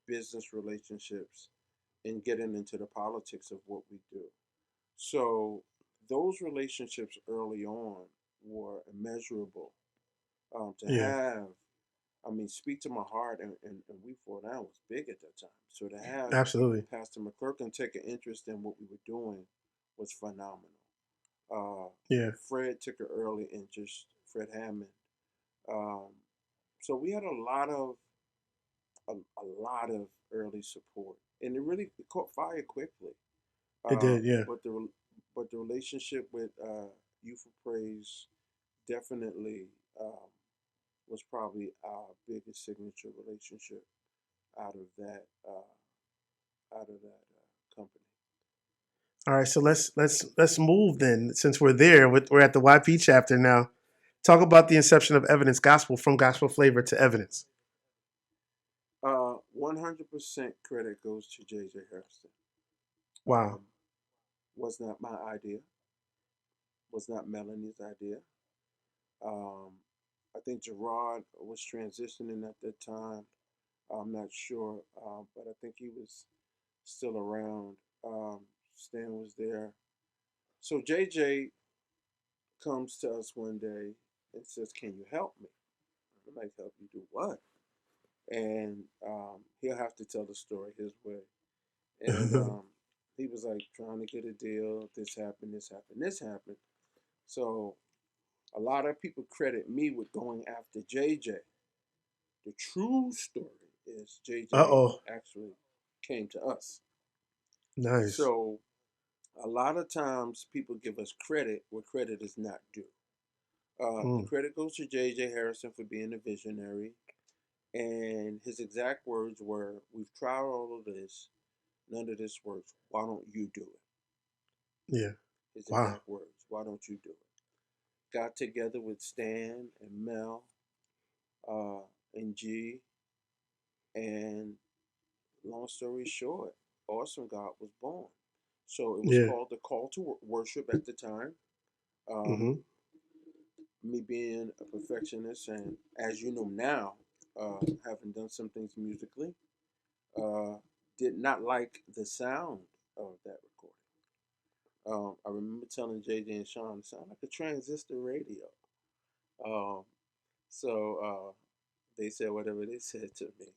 business relationships, and getting into the politics of what we do. So those relationships early on were immeasurable. To Yeah. have, I mean, speak to my heart, and we thought that was big at that time. So to have Absolutely. Pastor McClurkin take an interest in what we were doing was phenomenal. Uh, Yeah. Fred took an early interest, Fred Hammond. Um, so we had a lot of early support, and it really caught fire quickly. It Uh, did. Yeah. but the relationship with Youth of Praise definitely was probably our biggest signature relationship out of that company. All right. So let's move then. Since we're there, we're at the YP chapter now. Talk about the inception of Evidence Gospel from gospel flavor to Evidence. 100% credit goes to J.J. Harrison. Wow. Um, was not my idea. Was not Melanie's idea. Um, I think Gerard was transitioning at that time. I'm not sure, but I think he was still around. Stan was there. So JJ comes to us one day and says, "Can you help me?" I'm like, "Help you do what?" And he'll have to tell the story his way. And he was like trying to get a deal. This happened. This happened. This happened. So a lot of people credit me with going after JJ. The true story is Uh JJ oh. actually came to us. Nice. So a lot of times people give us credit where credit is not due. The Mm. credit goes to J.J. Harrison for being a visionary, and his exact words were, "We've tried all of this, none of this works. Why don't you do it?" Yeah. His Wow. exact words, "Why don't you do it?" Got together with Stan and Mel uh, and G, and long story short, Awesome God was born. So it was Yeah. called the Call to Worship at the time. Um, Mm-hmm. me being a perfectionist, and as you know now, having done some things musically, uh, did not like the sound of that recording. I remember telling JJ and Sean, it sounded like a transistor radio. Um, so they said whatever they said to me.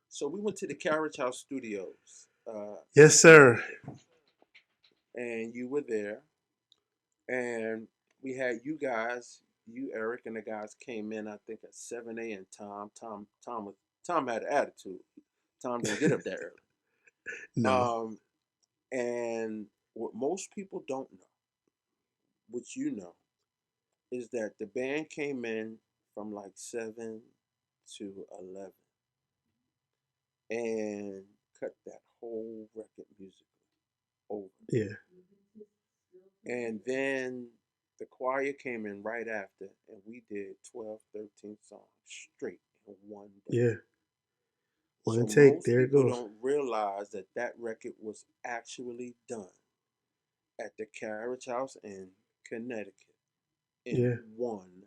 So we went to the Carriage House Studios in Yes, sir. Connecticut, and you were there, and we had you guys, you Eric and the guys came in. I think at 7 a.m. Tom had attitude. Tom didn't get up that early. No. Um, and what most people don't know, which you know, is that the band came in from like 7 to 11 and cut that whole record musically over. Yeah. And then the choir came in right after, and we did 12, 13 songs straight in one day. Yeah. One So take. most There it people goes. don't realize that that record was actually done at the Carriage House in Connecticut in Yeah. one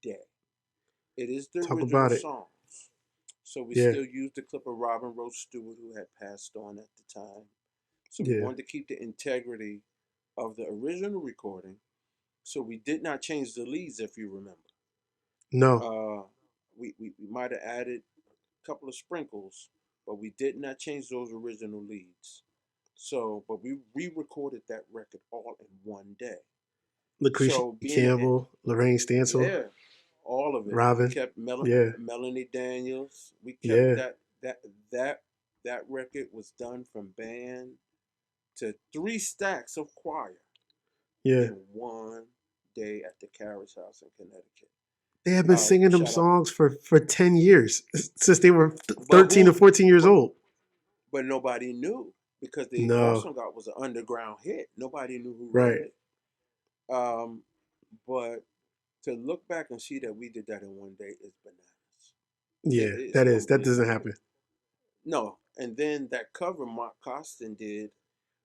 day. It is the Talk original about it. songs. So we Yeah. still use the clip of Robin Rose Stewart, who had passed on at the time. So we Yeah. wanted to keep the integrity of the original recording. So we did not change the leads, if you remember. No. Uh, we might have added a couple of sprinkles, but we did not change those original leads. So, but we re-recorded that record all in one day. Lucretia So being an Campbell, Lorraine Stansel, yeah, all of it. We Robin. kept Yeah. Melanie Daniels. We kept Yeah. that that record was done from band to 3 stacks of choir Yeah. in one day at the Carriage House in Connecticut. They have been singing them Shout out, songs for 10 years since they were but 13 or who? 14 years But old. but nobody knew because the No. Awesome God was an underground hit. Nobody knew who wrote Right. it. Um, but to look back and see that we did that in one day is bananas. Yeah, that is. That It's doesn't happen. no. And then that cover Mark Costin did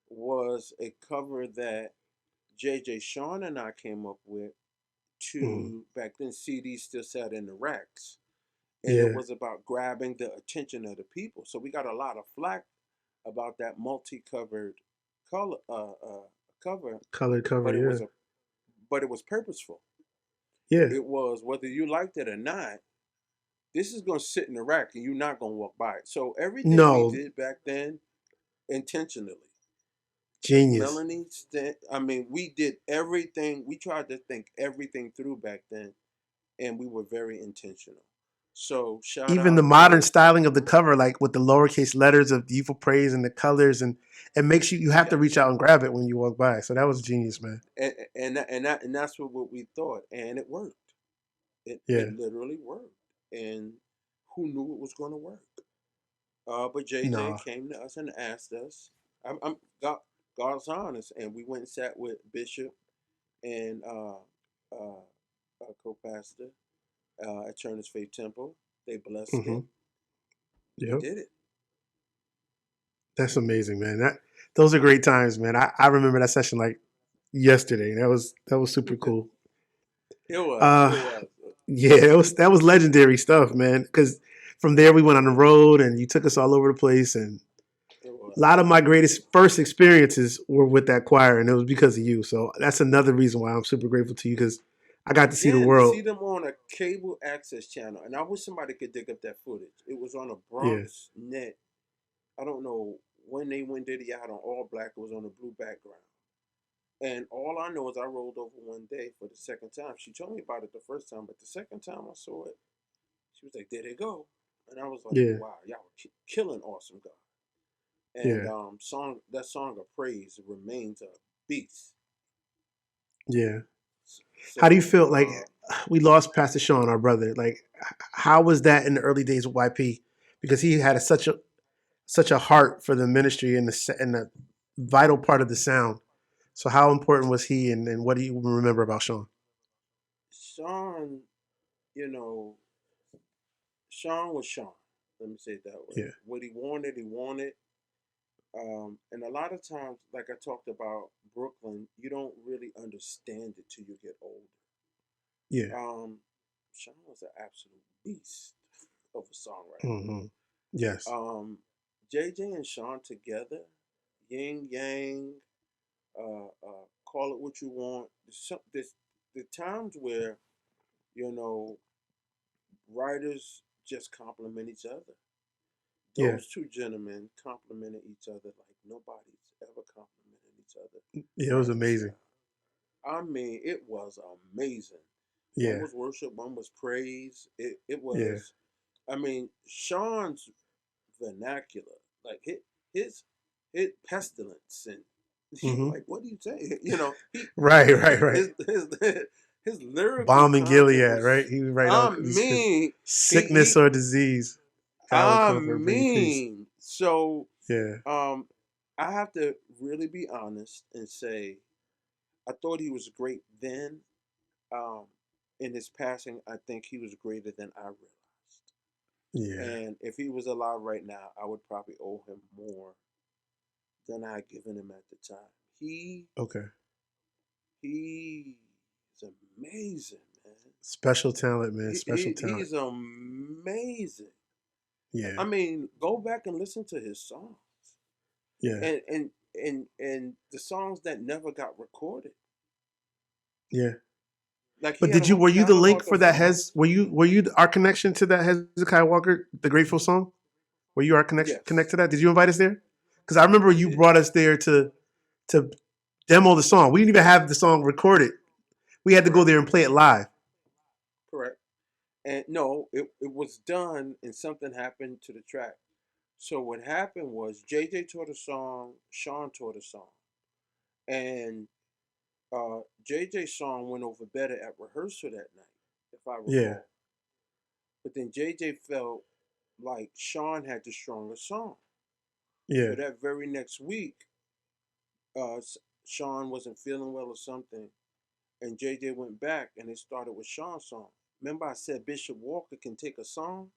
was a cover that JJ Sean and I came up with Mm. to back then CDs still sat in the racks. And it Yeah. was about grabbing the attention of the people. So we got a lot of flack about that multi-covered color cover, Colored cover, but yeah. it was purposeful. Yeah. It was whether you liked it or not. This is gonna sit in the rack, and you're not gonna walk by it. So everything we No, did back then, intentionally. genius. Melanie, I mean, we did everything. We tried to think everything through back then, and we were very intentional. So shout Even the out modern to styling of the cover, like with the lowercase letters of Youthful Praise and the colors, and it makes you have to yeah, reach out and grab it when you walk by. So that was genius, man. and that's what we thought, and it worked. It Yeah. literally worked, and who knew it was going to work? But JJ No. came to us and asked us. I'm God, God's honest, and we went and sat with Bishop and co-pastor at Turner's Faith Temple. They blessed Hmm. it. We Yep. did it. That's amazing, man. Those are great times, man. I remember that session like yesterday. That was super cool. It was. Uh, It was. yeah, that was legendary stuff, man. Because from there we went on the road, and you took us all over the place. And It a lot was. of my greatest first experiences were with that choir, and it was because of you. So that's another reason why I'm super grateful to you because I got to see the Again, to see world. them on a cable access channel, and I wish somebody could dig up that footage. It was on a Yeah, Bronx net. I don't know when they went did it out on all black. It was on a blue background. And all I know is I rolled over one day for the second time. She told me about it the first time, but the second time I saw it, she was like, "There they go," and I was like, yeah, "Wow, y'all were killing Awesome God." And yeah, song of praise remains a beast. yeah. How do you So feel? Like we lost Pastor Sean, our brother. Like, how was that in the early days of YP? Because he had such a heart for the ministry and the vital part of the sound. So how important was he, and what do you remember about Sean? Sean, you know, Sean was Sean. Let me say it that way. Yeah, What he wanted, he wanted. And a lot of times, like I talked about Brooklyn, you don't really understand it till you get older. yeah, Um, Sean was an absolute beast of a songwriter. hmm, yes, JJ and Sean together, yin yang, call it what you want. There's the times where you know writers just compliment each other. yeah, Those two gentlemen complimented each other like nobody's ever complimented each other yeah. It was as a amazing. sound. I mean, it was amazing. One Yeah, was worship, one was praise. It yeah, was. I mean, Sean's vernacular, like his his pestilence, and you're hmm, like, what do you say? You know, right, right, right. his lyrical Bomb in content Gilead, right? was. He would write all I these mean, sickness or disease. God will I comfort and bring peace. mean, so Yeah, um, I have to really be honest and say I thought he was great then. Um, in his passing, I think he was greater than I realized. yeah. And if he was alive right now, I would probably owe him more than I had given him at the time. He Okay. he's amazing, man. Special talent, man. Special talent. He's amazing. I Yeah, mean, go back and listen to his songs, yeah, and the songs that never got recorded. yeah. Like he But had a did you whole were you the link catalog for of that songs. Hez? Were you our connection to that Hezekiah Walker, the Grateful song? Were you our connection connect Yes, to that? Did you invite us there? Because I remember I you did. brought us there to demo the song. We didn't even have the song recorded. We had to go Correct, there and play it live. correct. And no, it was done, and something happened to the track. So what happened was JJ taught a song, Sean taught a song, and JJ's song went over better at rehearsal that night, if I Yeah. recall. But then JJ felt like Sean had the stronger song. So Yeah. that very next week, Sean wasn't feeling well or something, and JJ went back and they started with Sean's song. Remember, I said Bishop Walker can take a song,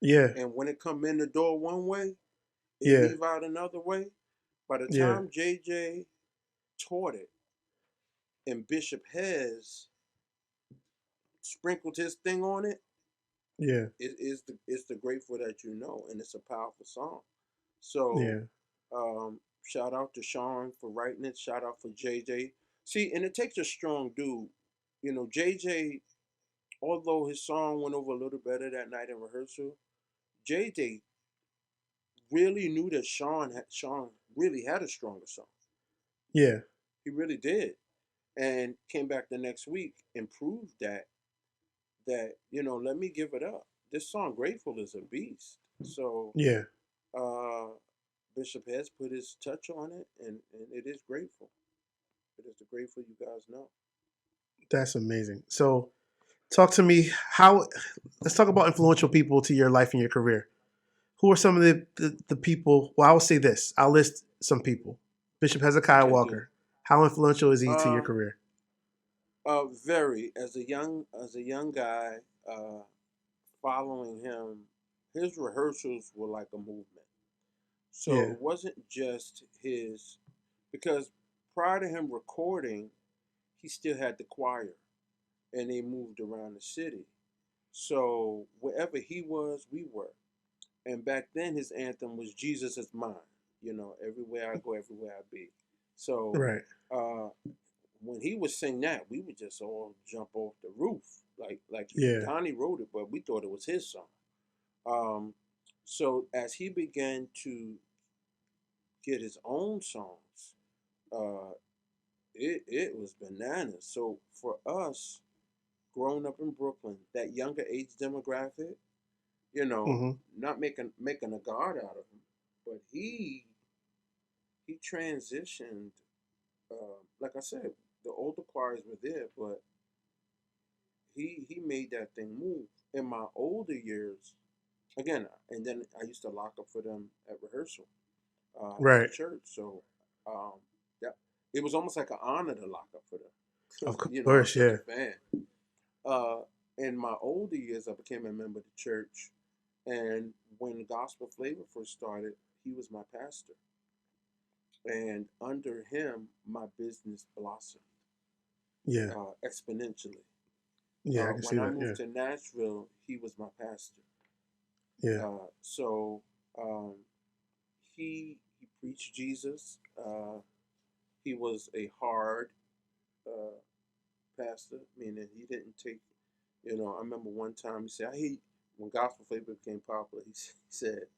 Yeah. and when it come in the door one way, it Yeah. leave out another way. By the Yeah. time JJ taught it, and Bishop has sprinkled his thing on it, Yeah. it's the grateful that you know, and it's a powerful song. So, Yeah. shout out to Sean for writing it. Shout out for JJ. See, and it takes a strong dude. JJ, although his song went over a little better that night in rehearsal, JJ really knew that Sean really had a stronger song. Yeah. He really did, and came back the next week and proved that let me give it up. This song "Grateful" is a beast. So Yeah. uh, Bishop has put his touch on it, and it is grateful. It is the grateful you guys know. That's amazing. So, talk to me how. Let's talk about influential people to your life and your career. Who are some of the people? Well, I will say this. I'll list some people. Bishop Hezekiah Okay, good. Walker. How influential is he to your Um, career? very as a young guy, uh, following him, his rehearsals were like a movement. So Yeah. it wasn't just his, because prior to him recording, he still had the choir, and they moved around the city. So wherever he was, we were. And back then, his anthem was "Jesus is mine." Everywhere I go, everywhere I be. So Right. uh, when he would sing that, we would just all jump off the roof. Like Yeah. Donnie wrote it, but we thought it was his song. Um, so as he began to get his own songs, uh, it was bananas. So for us, growing up in Brooklyn, that younger age demographic, you know, Hmm. not making a god out of him, but he transitioned. Like I said, the older choirs were there, but he made that thing move. In my older years, again, and then I used to lock up for them at rehearsal at the Right. church. So um, that it was almost like an honor to lock up for them Of because I was course. such Yeah. a fan. Uh, in my older years, I became a member of the church, and when Gospel Flavor first started, he was my pastor, and under him, my business blossomed Yeah. exponentially. Yeah. I can When see I that. Yeah. moved to Nashville, he was my pastor. Yeah. So he preached Jesus. He was a hard uh, pastor, meaning he didn't take. I remember one time he said, "I hate when gospel flavor became popular." He said,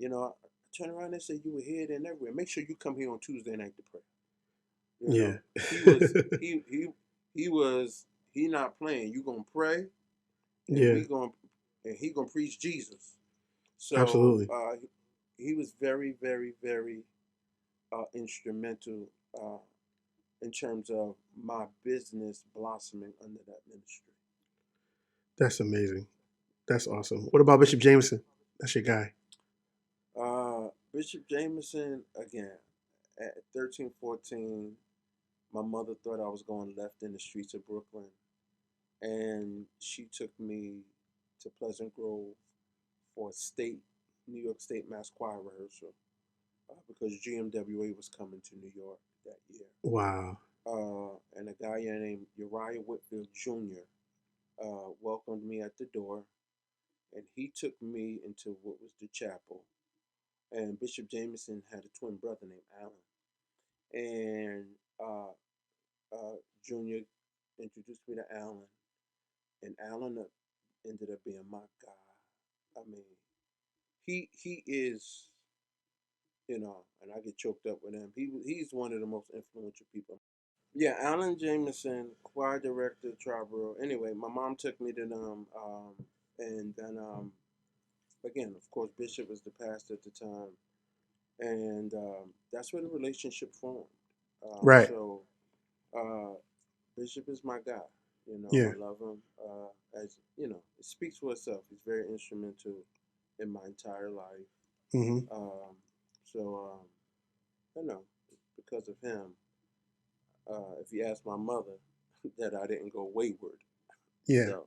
I turned around and said, "You were here and everywhere. Make sure you come here on Tuesday night to pray." You Yeah. know, he was he was he not playing. You gonna pray, and Yeah. he gonna preach Jesus. So Absolutely. he was very, very, very instrumental uh, in terms of my business blossoming under that ministry. That's amazing. That's awesome. What about Bishop Jameson? That's your guy. Bishop Jameson, again, at 13, 14, my mother thought I was going left in the streets of Brooklyn, and she took me to Pleasant Grove for a New York State Mass Choir rehearsal because GMWA was coming to New York that year. Wow. And a guy named Uriah Whitfield Jr. Welcomed me at the door, and he took me into what was the chapel. And Bishop Jameson had a twin brother named Alan, and uh, Junior introduced me to Alan, and Alan ended up being my guy. I mean, he is, and I get choked up with him. He's one of the most influential people. Yeah, Alan Jameson, choir director, Triborough. Anyway, my mom took me to them, and then again, of course, Bishop was the pastor at the time, and that's when the relationship formed. Right. So uh, Bishop is my guy. Yeah. I love him. As it speaks for itself. He's very instrumental in my entire life. Hmm. Um, so because of him, if you ask my mother, that I didn't go wayward. Yeah. So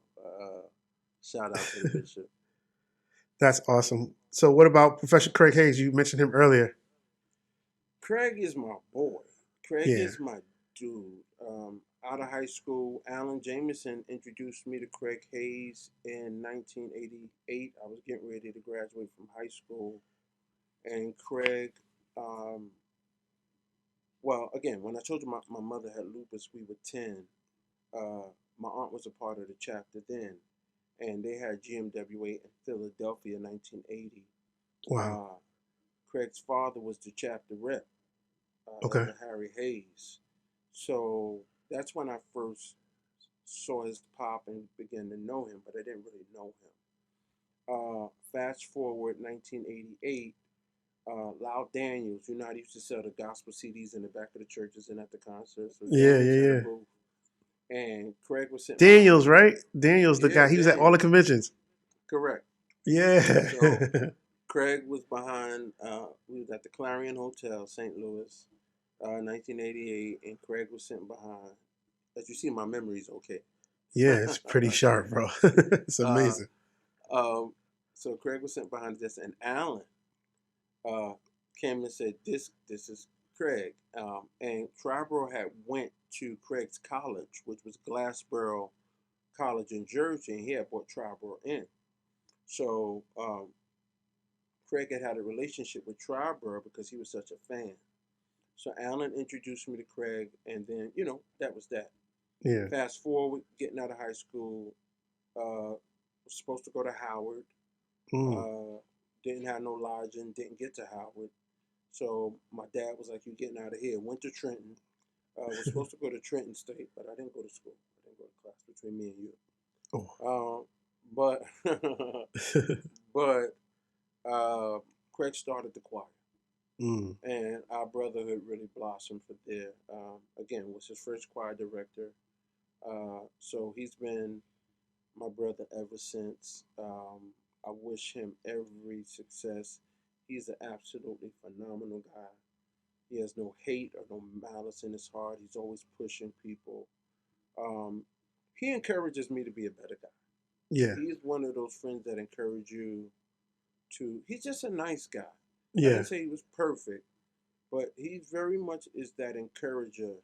shout out to the bishop. That's awesome. So, what about Professor Craig Hayes? You mentioned him earlier. Craig is my boy. Craig Yeah. is my dude. Out of high school, Alan Jameson introduced me to Craig Hayes in 1988. I was getting ready to graduate from high school, and Craig, um, well, again, when I told you my mother had lupus, we were 10. Uh, my aunt was a part of the chapter then, and they had GMWA in Philadelphia in 1980. Wow. Uh, Craig's father was the chapter rep, Okay. Elder Harry Hayes. So that's when I first saw his pop and began to know him, but I didn't really know him. Fast forward 1988, Loud Daniels, I used to sell the gospel CDs in the back of the churches and at the concerts. So Yeah. Daniels Yeah. had a Yeah. booth, and Craig was sitting Daniels, behind me. right? Daniels, the Yeah, guy. He was at all the Daniels. conventions. Correct. So Yeah. Craig was behind, we was at the Clarion Hotel, St. Louis, 1988, and Craig was sitting behind. As you see, my memory's okay. Yeah. It's pretty sharp, bro. It's uh, amazing. um, so Craig was sitting behind this, and Alan uh, came and said, "This is Craig." And Triborough had went to Craig's college, which was Glassboro College in Jersey, and he had brought Triborough in. So Craig had a relationship with Triborough because he was such a fan. So Alan introduced me to Craig, and then that was that. Yeah. Fast forward, getting out of high school, was supposed to go to Howard. Mm. Uh, didn't have no lodging, didn't get to Howard. So my dad was like, "You getting out of here?" Went to Trenton. Was supposed to go to Trenton State, but I didn't go to school. I didn't go to class between me and you. Oh. But but Craig started the choir, Mm. and our brotherhood really blossomed for there. Again, was his first choir director. So he's been my brother ever since. I wish him every success. He's an absolutely phenomenal guy. He has no hate or no malice in his heart. He's always pushing people. Um, he encourages me to be a better guy. Yeah. He's one of those friends that encourage you to. He's just a nice guy. I Yeah. didn't say he was perfect, but he very much is that encourager,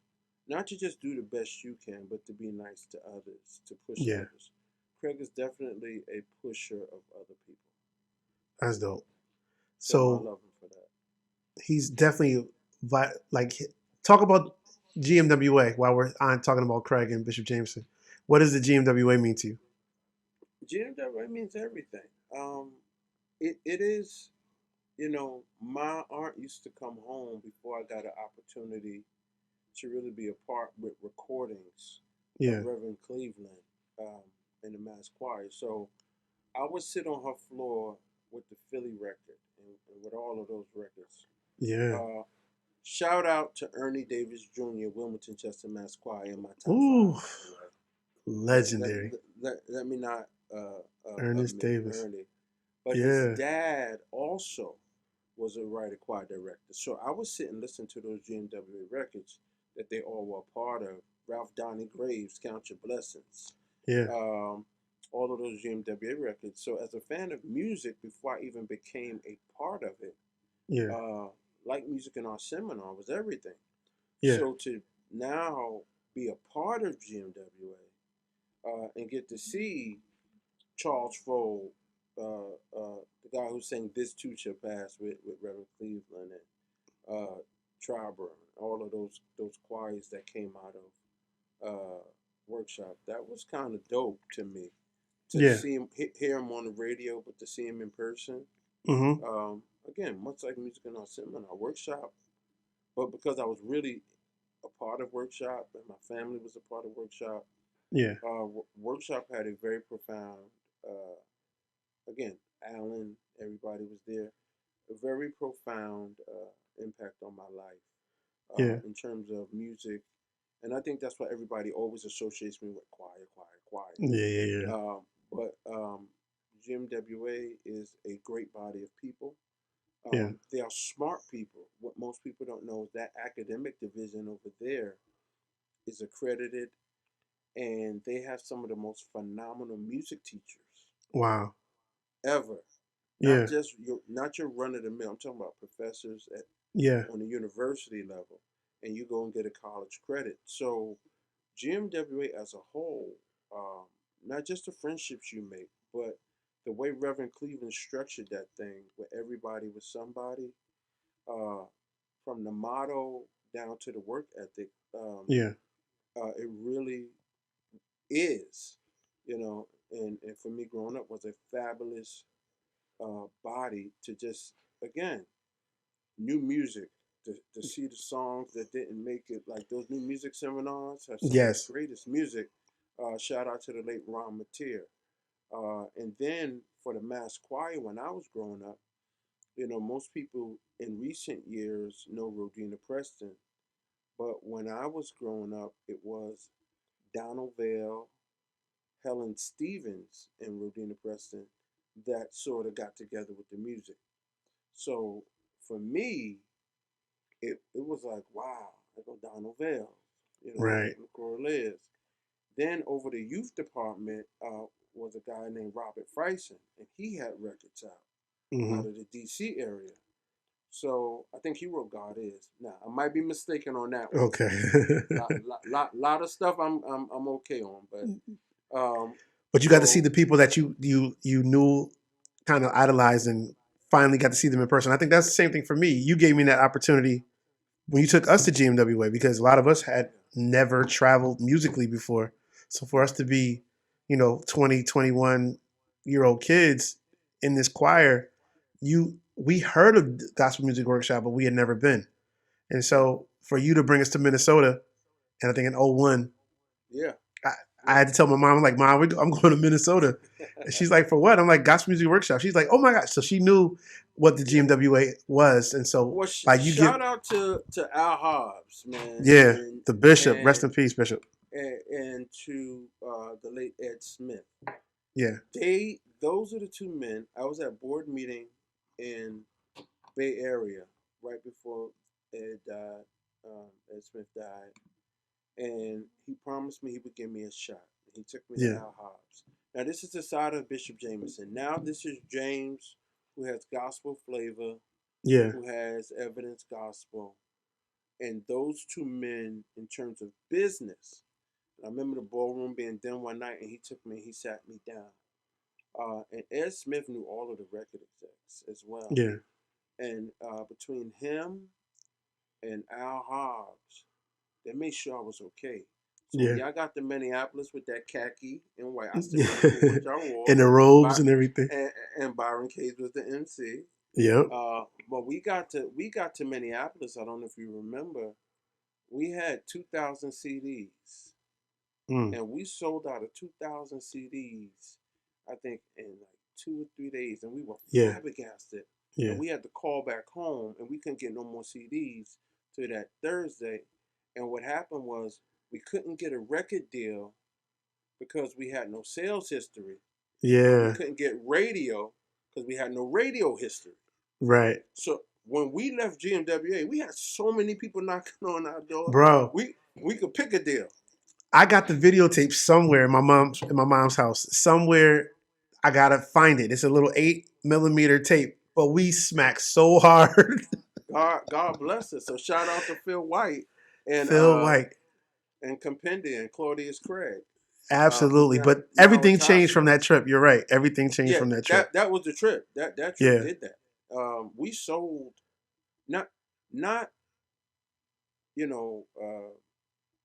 not to just do the best you can, but to be nice to others, to push Yeah. others. Craig is definitely a pusher of other people. That's dope. So I So love him for that. he's definitely like talk about GMWA while we're on talking about Craig and Bishop Jameson. What does the GMWA mean to you? GMW means everything. It is, my aunt used to come home before I got an opportunity to really be a part with recordings of Yeah. Reverend Cleveland um, in the mass choir. So I would sit on her floor with the Philly record and with all of those records. Yeah. Uh, Shout out to Ernie Davis Jr., Wilmington Chester Mass Choir in my top five, Ooh, by the way. legendary. Let me not Ernest omit Davis. Ernie. But his Yeah. dad also was a writer choir director. So I would sit and listen to those GMW records that they all were a part of. Ralph Donnie Graves, Count Your Blessings. Yeah. Um, all of those GMWA records. So as a fan of music, before I even became a part of it, Yeah. uh, like music in our seminar was everything. Yeah. So to now be a part of GMWA and get to see Charles Frohl, the guy who sang "This Too Shall Pass" with Reverend Cleveland and Triber, all of those choirs that came out of workshop. That was kind of dope to me to Yeah. see him, hear him on the radio, but to see him in person. Mm-hmm. Again, much like music in our seminar workshop, but because I was really a part of workshop and my family was a part of workshop, Yeah. workshop had a very profound. Again, Alan, everybody was there. A very profound impact on my life Yeah. in terms of music, and I think that's why everybody always associates me with choir, choir, Yeah. Yeah. Yeah. choir. But GMWA is a great body of people. Yeah. They are smart people. What most people don't know is that academic division over there is accredited, and they have some of the most phenomenal music teachers Wow. ever. Not Yeah. just not your run of the mill. I'm talking about professors Yeah. on the university level, and you go and get a college credit. So GMWA as a whole, um, not just the friendships you make, but the way Reverend Cleveland structured that thing, where everybody was somebody, uh, from the motto down to the work ethic, Yeah. it really is, and for me growing up was a fabulous body to just, again, new music, to see the songs that didn't make it, like those new music seminars have some of the Yes. greatest music. Shout out to the late Ron Mateer. And then for the mass choir, when I was growing up, most people in recent years know Rodina Preston, but when I was growing up, it was Donald Vale, Helen Stevens, and Rodina Preston that sort of got together with the music. So for me, it was like, wow, I go Donald Vale, Right. McCoy Liz. Then over the youth department was a guy named Robert Freisen, and he had records out Hmm. of the DC area. So I think he wrote God Is. Now I might be mistaken on that one. Okay. Lot of stuff I'm okay on, but But you got to see so the people that you knew, kind of idolized, and finally got to see them in person. I think that's the same thing for me. You gave me that opportunity when you took us to GMWA because a lot of us had yeah, never traveled musically before. So for us to be, 20, 21-year old kids in this choir, we heard of the gospel music workshop, but we had never been. And yeah, so for you to bring us to Minnesota, and I think in '01, yeah, I, I yeah. had to tell my mom, I'm like, Mom, I'm going to Minnesota. And she's like, for what? I'm like, gospel music workshop. She's like, oh my gosh. So she knew what the Yeah. GMWA was. And so Well, by you give, shout out to Al Hobbs, man, yeah, and the bishop, rest and in peace, Bishop. and to the late Ed Smith. Yeah, Those are the two men. I was at board meeting in Bay Area right before Ed died. Ed Smith died, and he promised me he would give me a shot. He took me to yeah, Al Hobbs. Now this is the side of Bishop Jameson. Now this is James, who has gospel flavor, yeah, who has evidence gospel, and those two men in terms of business. I remember the ballroom being done one night, and he took me, he sat me down. And Ed Smith knew all of the record execs as well. yeah, And between him and Al Hobbs, they made sure I was okay. So when yeah. y'all got to Minneapolis with that khaki and white, I still Yeah. remember what y'all wore. And the robes By, and everything. and Byron Cage was the MC. Yep. But we got to Minneapolis. I don't know if you remember. We had 2,000 CDs, Mm. and we sold out of 2,000 CDs, I think, in like 2 or 3 days, and we were Yeah, flabbergasted. And yeah, we had to call back home, and we couldn't get no more CDs to that Thursday. And what happened was we couldn't get a record deal because we had no sales history, and we yeah. couldn't get radio because we had no radio history. Right. So when we left GMWA, we had so many people knocking on our door. Bro, We could pick a deal. I got the videotape somewhere in my mom's house. Somewhere I gotta find it. It's a little 8 millimeter tape, but we smacked so hard. God bless us. So shout out to Phil White and Phil White. Compendia and Claudius Craig, who's Absolutely. now But now everything changed retired. from that trip. You're right. Everything changed Yeah, from that trip. that was the trip. That trip Yeah. did that. We sold, not not you know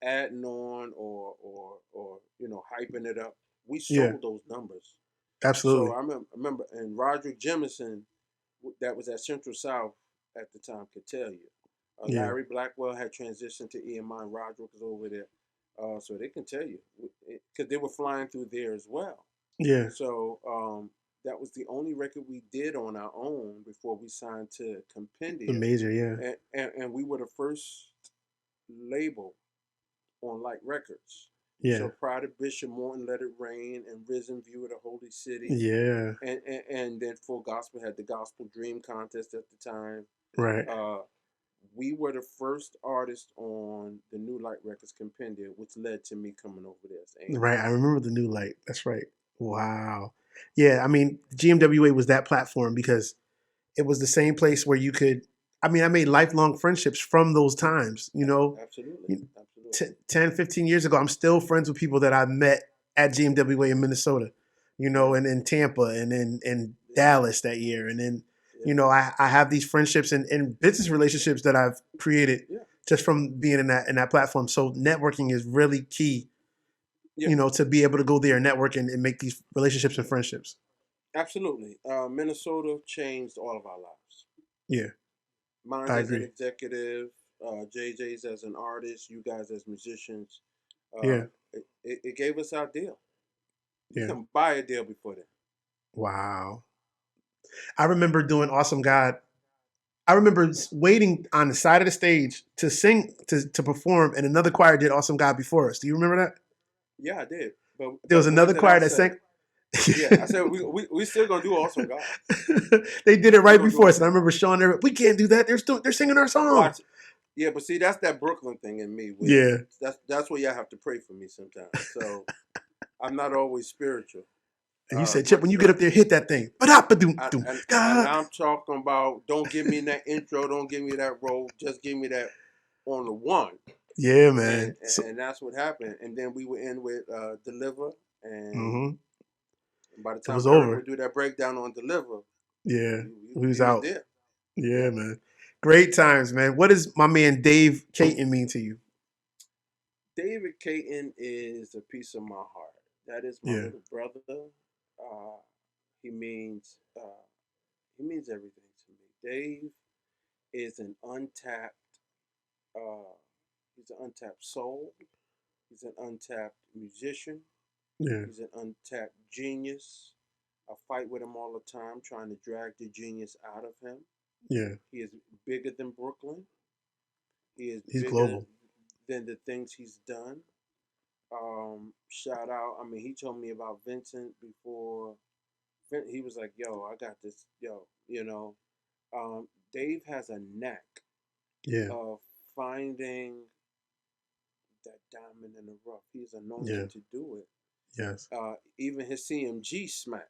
adding on or hyping it up. We Yeah. sold those numbers. So Absolutely. I remember, and Roderick Jemison, that was at Central South at the time, could tell you. Yeah. Larry Blackwell had transitioned to EMI, and Roderick was over there, so they can tell you because they were flying through there as well. Yeah. So That was the only record we did on our own before we signed to The Compendia, major, yeah. and we were the first label on Light Records. So Yeah. prior to Bishop Morton, Let It Rain, and Risen View of the Holy City, Yeah. and then Full Gospel had the Gospel Dream Contest at the time. Right. Uh, we were the first artist on the New Light Records Compendia, which led to me coming over there as A&R. Right. I remember the New Light. That's right. Wow. Yeah. I mean, GMWA was that platform because it was the same place where you could. I mean, I made lifelong friendships from those times. Absolutely, You- absolutely. 10, 15 years ago, I'm still friends with people that I met at GMWA in Minnesota, Yeah, and in Tampa and in yeah, Dallas that year. And then, yeah, I have these friendships and business relationships that I've created yeah, just from being in that platform. So networking is really key, yeah. to be able to go there and network and make these relationships and friendships. Absolutely. Minnesota changed all of our lives. Yeah, Mine's I as an agree. executive, JJ's as an artist, you guys as musicians. Uh, Yeah, it gave us our deal. We yeah. couldn't buy a deal before then. Wow. I remember doing Awesome God. I remember waiting on the side of the stage to sing to perform, and another choir did Awesome God before us. Do you remember that? Yeah, I did. But There was what another did I choir that say? sang. Yeah, I said we still gonna do Awesome God. They did it Still right gonna do before us, and I Awesome God. remember Sean there. We can't do that. They're singing our song. Watch. Yeah, but see, that's that Brooklyn thing in me. Where Yeah, that's where y'all have to pray for me sometimes. So I'm not always spiritual. and you said, Chip, Much when you as get up there, hit that thing. and God. I'm talking about don't give me that intro, don't give me that role, just give me that on the one, Yeah, and man. So, and that's what happened. And then we were in with Deliver, and mhm. by the It time was Eric would over. do that breakdown on Deliver, Yeah, we was we was out. there. Yeah, Yeah, man. Great times, man. What does my man Dave Caton mean to you? David Caton is a piece of my heart. That is my Yeah, little brother. Uh, he means everything to me. Dave is an untapped. Uh, he's an untapped soul. He's an untapped musician. yeah, He's an untapped genius. I fight with him all the time, trying to drag the genius out of him. yeah. He is bigger than Brooklyn. He is He's bigger global. than the things he's done. Shout out. I mean, he told me about Vincent before. He was like, "Yo, I got this." Yo, Dave has a knack Yeah, of finding that diamond in the rough. He's yeah, anointed to do it. yes. Even his CMG smack,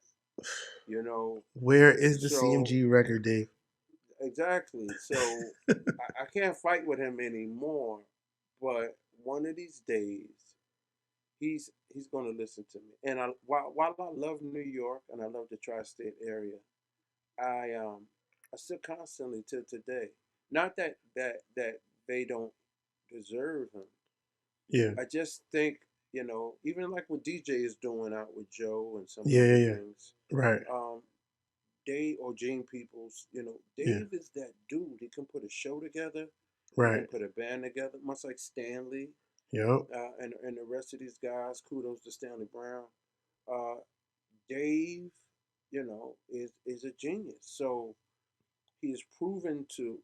you know. Where is the So CMG record, Dave? exactly. So I can't fight with him anymore. But one of these days, he's going to listen to me. And while I love New York and I love the tri-state area, I still constantly to today. Not that they don't deserve him. Yeah, I just think even like what DJ is doing out with Joe and some of yeah, those yeah, yeah. things. Right. Um, Dave or Gene Peoples, Yeah, Dave is that dude. He can put a show together. He right. can put a band together, much like Stanley Yep. and the rest of these guys. Kudos to Stanley Brown. Uh, Dave, is a genius. So he has proven to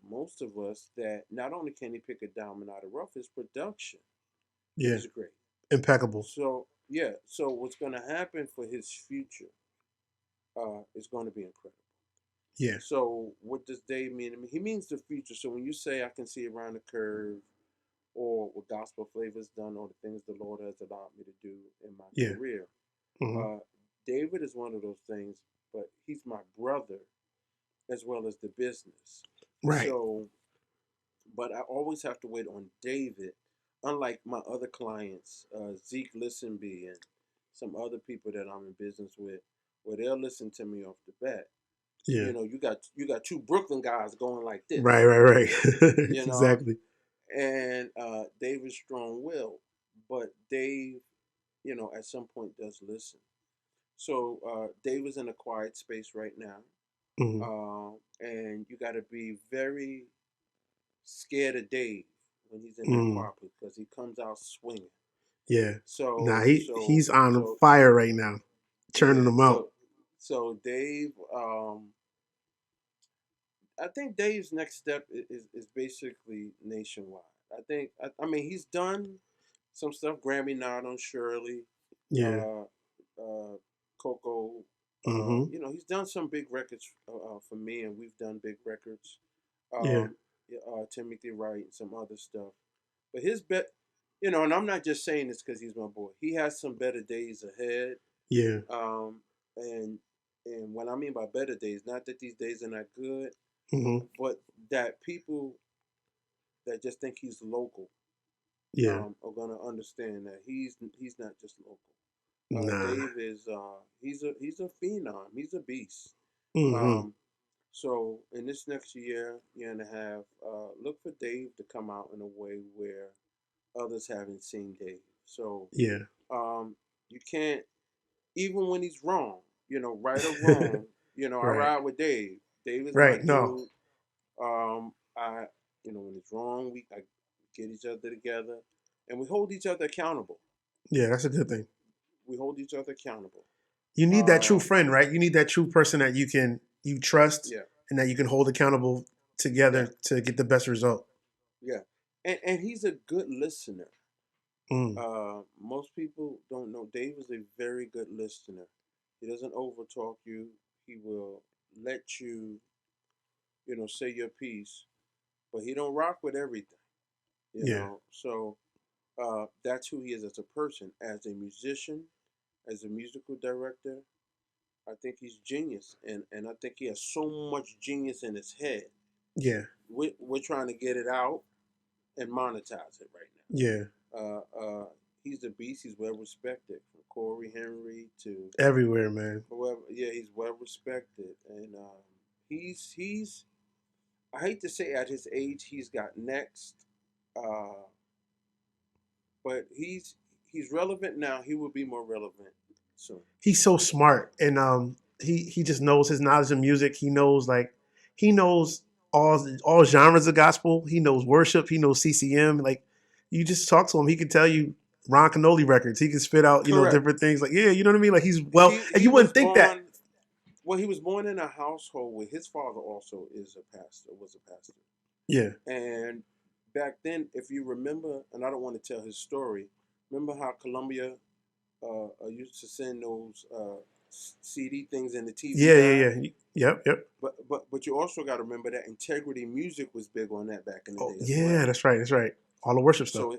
most of us that not only can he pick a diamond out of rough, his production Yeah. is great. Impeccable. So yeah, so what's going to happen for his future is going to be incredible. Yeah. So what does Dave mean to me? He means the future. So when you say I can see around the curve, or what gospel flavor's done, or the things the Lord has allowed me to do in my Yeah. career, Hmm. uh, David is one of those things. But he's my brother as well as the business. Right. So, but I always have to wait on David. Unlike my other clients, Zeke Listenby and some other people that I'm in business with, where they'll listen to me off the bat. Yeah. You got two Brooklyn guys going like Right. this, Right. Right. you know, Exactly. and David's strong will, but Dave, at some point does listen. So Dave is in a quiet space right now, Hmm. and you got to be very scared of Dave when he's in that Hmm. quiet place because he comes out swinging. Yeah. Nah, So he's so on so fire right now, yeah. churning them out. So Dave, I think Dave's next step is basically nationwide. I mean he's done some stuff. Grammy nod on Shirley, Yeah. uh, Coco. Mm-hmm. You know he's done some big records for me, and we've done big records. Yeah. Yeah, Timothy Wright and some other stuff. But his bet, you know, and I'm not just saying this because he's my boy. He has some better days ahead. Yeah. Um, and what I mean by better days, not that these days are not good, Mm-hmm. but that people that just think he's local Yeah. are gonna understand that he's not just local. Nah. Dave is he's a phenom. He's a beast. Mm-hmm. Um, so in this next year and a half, look for Dave to come out in a way where others haven't seen Dave. So Yeah. um, you can't even when he's wrong, right or wrong. I Right. ride with Dave. Dave is my Right. No. dude. I when he's wrong, I get each other together, and we hold each other accountable. Yeah, that's a good thing. We hold each other accountable. You need that true Um, friend, right? You need that true person that you trust yeah, and that you can hold accountable yeah, together to get the best result. yeah. And he's a good listener. Mm. Most people don't know Dave is a very good listener. He doesn't overtalk you. He will let you, say your piece, but he don't rock with everything. Yeah. So that's who he is as a person, as a musician, as a musical director. I think he's genius, and I think he has so much genius in his head. Yeah. We're trying to get it out and monetize it right Yeah. now. He's a beast. He's well respected, from Corey Henry to Everywhere, man. whoever. Yeah, he's well respected, and he's. I hate to say at his age he's got next, uh, but he's relevant now. He will be more relevant soon. He's so smart and he just knows his knowledge of music. He knows all genres of gospel. He knows worship, he knows CCM. Like you just talk to him, he can tell you Ron Canoli records. He can spit out, Correct. different things. Like, yeah, you know what I mean? Like he's well, He and he you was wouldn't think that. born. Well, he was born in a household where his father also is a pastor. Was a pastor. Yeah. And back then, if you remember, and I don't want to tell his story, remember how Columbia used to send those CD things in the TV Yeah, guide? yeah, yeah. Yep, yep. But you also got to remember that Integrity Music was big on that back in the Oh, day as yeah, well. that's right. That's right. All the worship stuff. So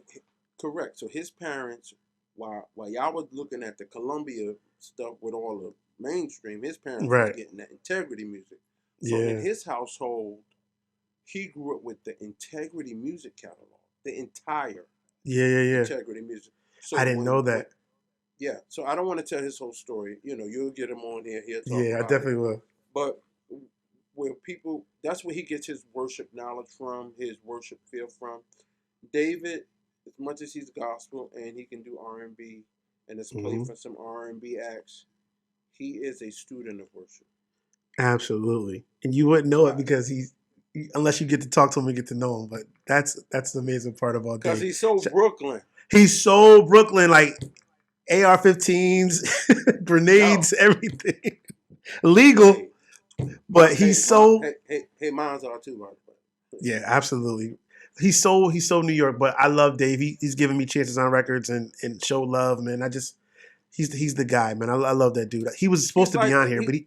correct. So his parents, while y'all was looking at the Columbia stuff with all the mainstream, his parents was Right. getting that Integrity Music. So in Yeah. his household, he grew up with the Integrity Music catalog, the entire Yeah, yeah, yeah. Integrity Music. So I didn't know when that. yeah, so I don't want to tell his whole story. You'll get him on here. He'll talk Yeah, I about it. definitely will. But where people, that's where he gets his worship knowledge from, his worship feel from. David, as much as he's gospel and he can do R&B and has played Hmm. for some R&B acts, he is a student of worship. Absolutely. And you wouldn't know it Uh, because unless you get to talk to him and get to know him. But that's the amazing part about Cause Dave. he's so Brooklyn. He's so Brooklyn, like AR-15s, Yo, grenades, everything. Legal, hey, but he's so hey, mine's are too, by the way. yeah, absolutely. He's so New York, but I love Dave. He's giving me chances on records and show love, man. He's the guy, man. I love that dude. He was supposed He's to be like on here, but he's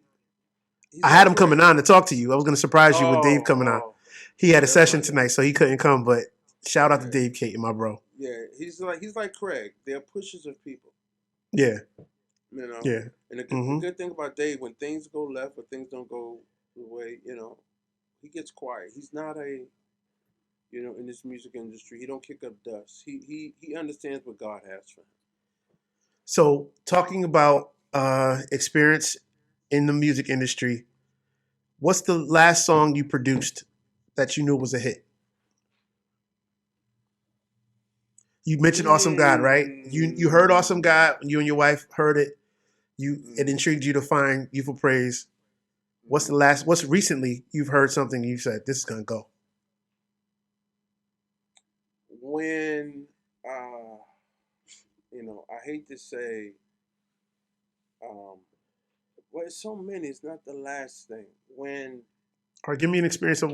I had like him coming Craig. on to talk to you. I was going to surprise you with Dave Oh, coming on. oh, He had oh, a that's session my tonight, guy. so he couldn't come. But shout out to Yeah, Dave Caton, my bro. yeah. He's like Craig. They're pushers of people. Yeah, You know, yeah. and the Mm-hmm. good thing about Dave, when things go left or things don't go the way, he gets quiet. He's not in this music industry, he don't kick up dust. He understands what God has for him. So talking about experience in the music industry, what's the last song you produced that you knew was a hit? You mentioned Awesome God, right? You heard Awesome Mm, God, you and your wife heard it. It mm, intrigued you to find Youthful Praise. mm. What's recently you've heard something you said, this is gonna go. When I hate to say, um, Well, it's so many. It's not the last thing. When Or give me an experience of.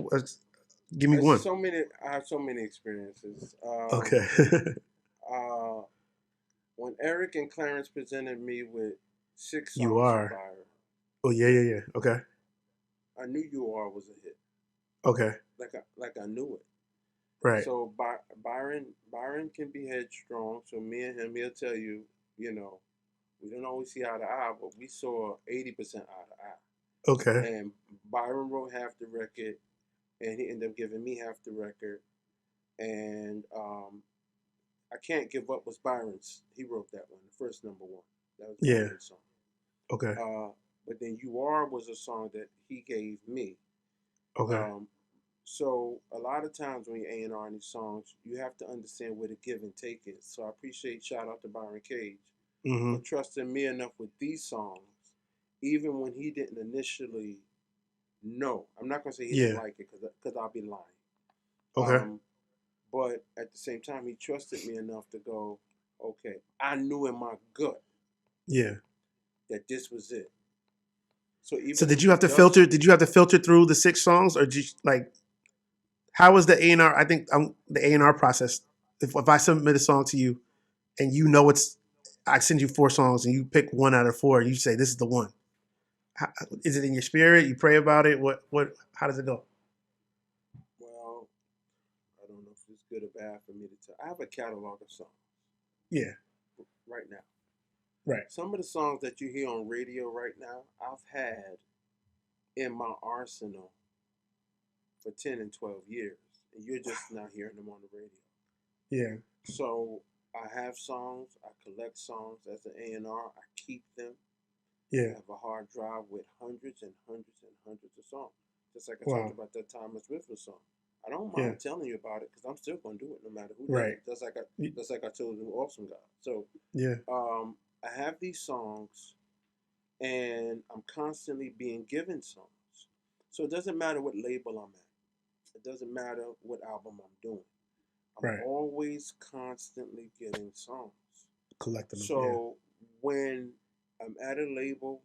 Give me it's one. so many, I have so many experiences. Okay. Uh, when Eric and Clarence presented me with six You songs from are. Byron, Oh yeah, yeah, yeah. Okay. I knew "You Are" was a hit. Okay. Like I knew it. Right. So Byron can be headstrong. So me and him, he'll tell you, you know, we don't always see eye to eye, but we saw 80% eye to Okay. eye. And Byron wrote half the record, and he ended up giving me half the record. And I Can't Give Up was Byron's. He wrote that one, the first number one. That was Yeah. Byron's song. Okay. But then "You Are" was a song that he gave me. Okay. Um, so a lot of times when you A&R these songs, you have to understand where the give and take is. So I appreciate shout out to Byron Cage Mm-hmm. for trusting me enough with these songs, even when he didn't initially know. I'm not gonna say he didn't Yeah. like it because I'll be lying. Okay. Um, but at the same time, he trusted me enough to go, okay, I knew in my gut Yeah. that this was it. So So even did if you he have to does, filter? Did you have to filter through the six songs, or just like how was the A&R? I think the A&R process. If I submit a song to you and you know it's, I send you four songs and you pick one out of four, and you say this is the one. How, is it in your spirit? You pray about it. What? How does it go? well, I don't know if it's good or bad for me to tell. I have a catalog of songs Yeah. right now. Right. Some of the songs that you hear on radio right now, I've had in my arsenal for 10 and 12 years, and you're just now hearing them on the radio. Yeah. So I have songs, I collect songs as an A&R, I keep them. I Yeah. have a hard drive with hundreds and hundreds and hundreds of songs. Just like I talked Wow. about that Thomas Rivers song. I don't Yeah. mind telling you about it because I'm still gonna do it no matter who does Right. it. Just like I told you, awesome God. So Yeah. I have these songs, and I'm constantly being given songs. So it doesn't matter what label I'm at. It doesn't matter what album I'm doing. I'm Right. always constantly getting songs. Collecting them. Yeah. So when I'm at a label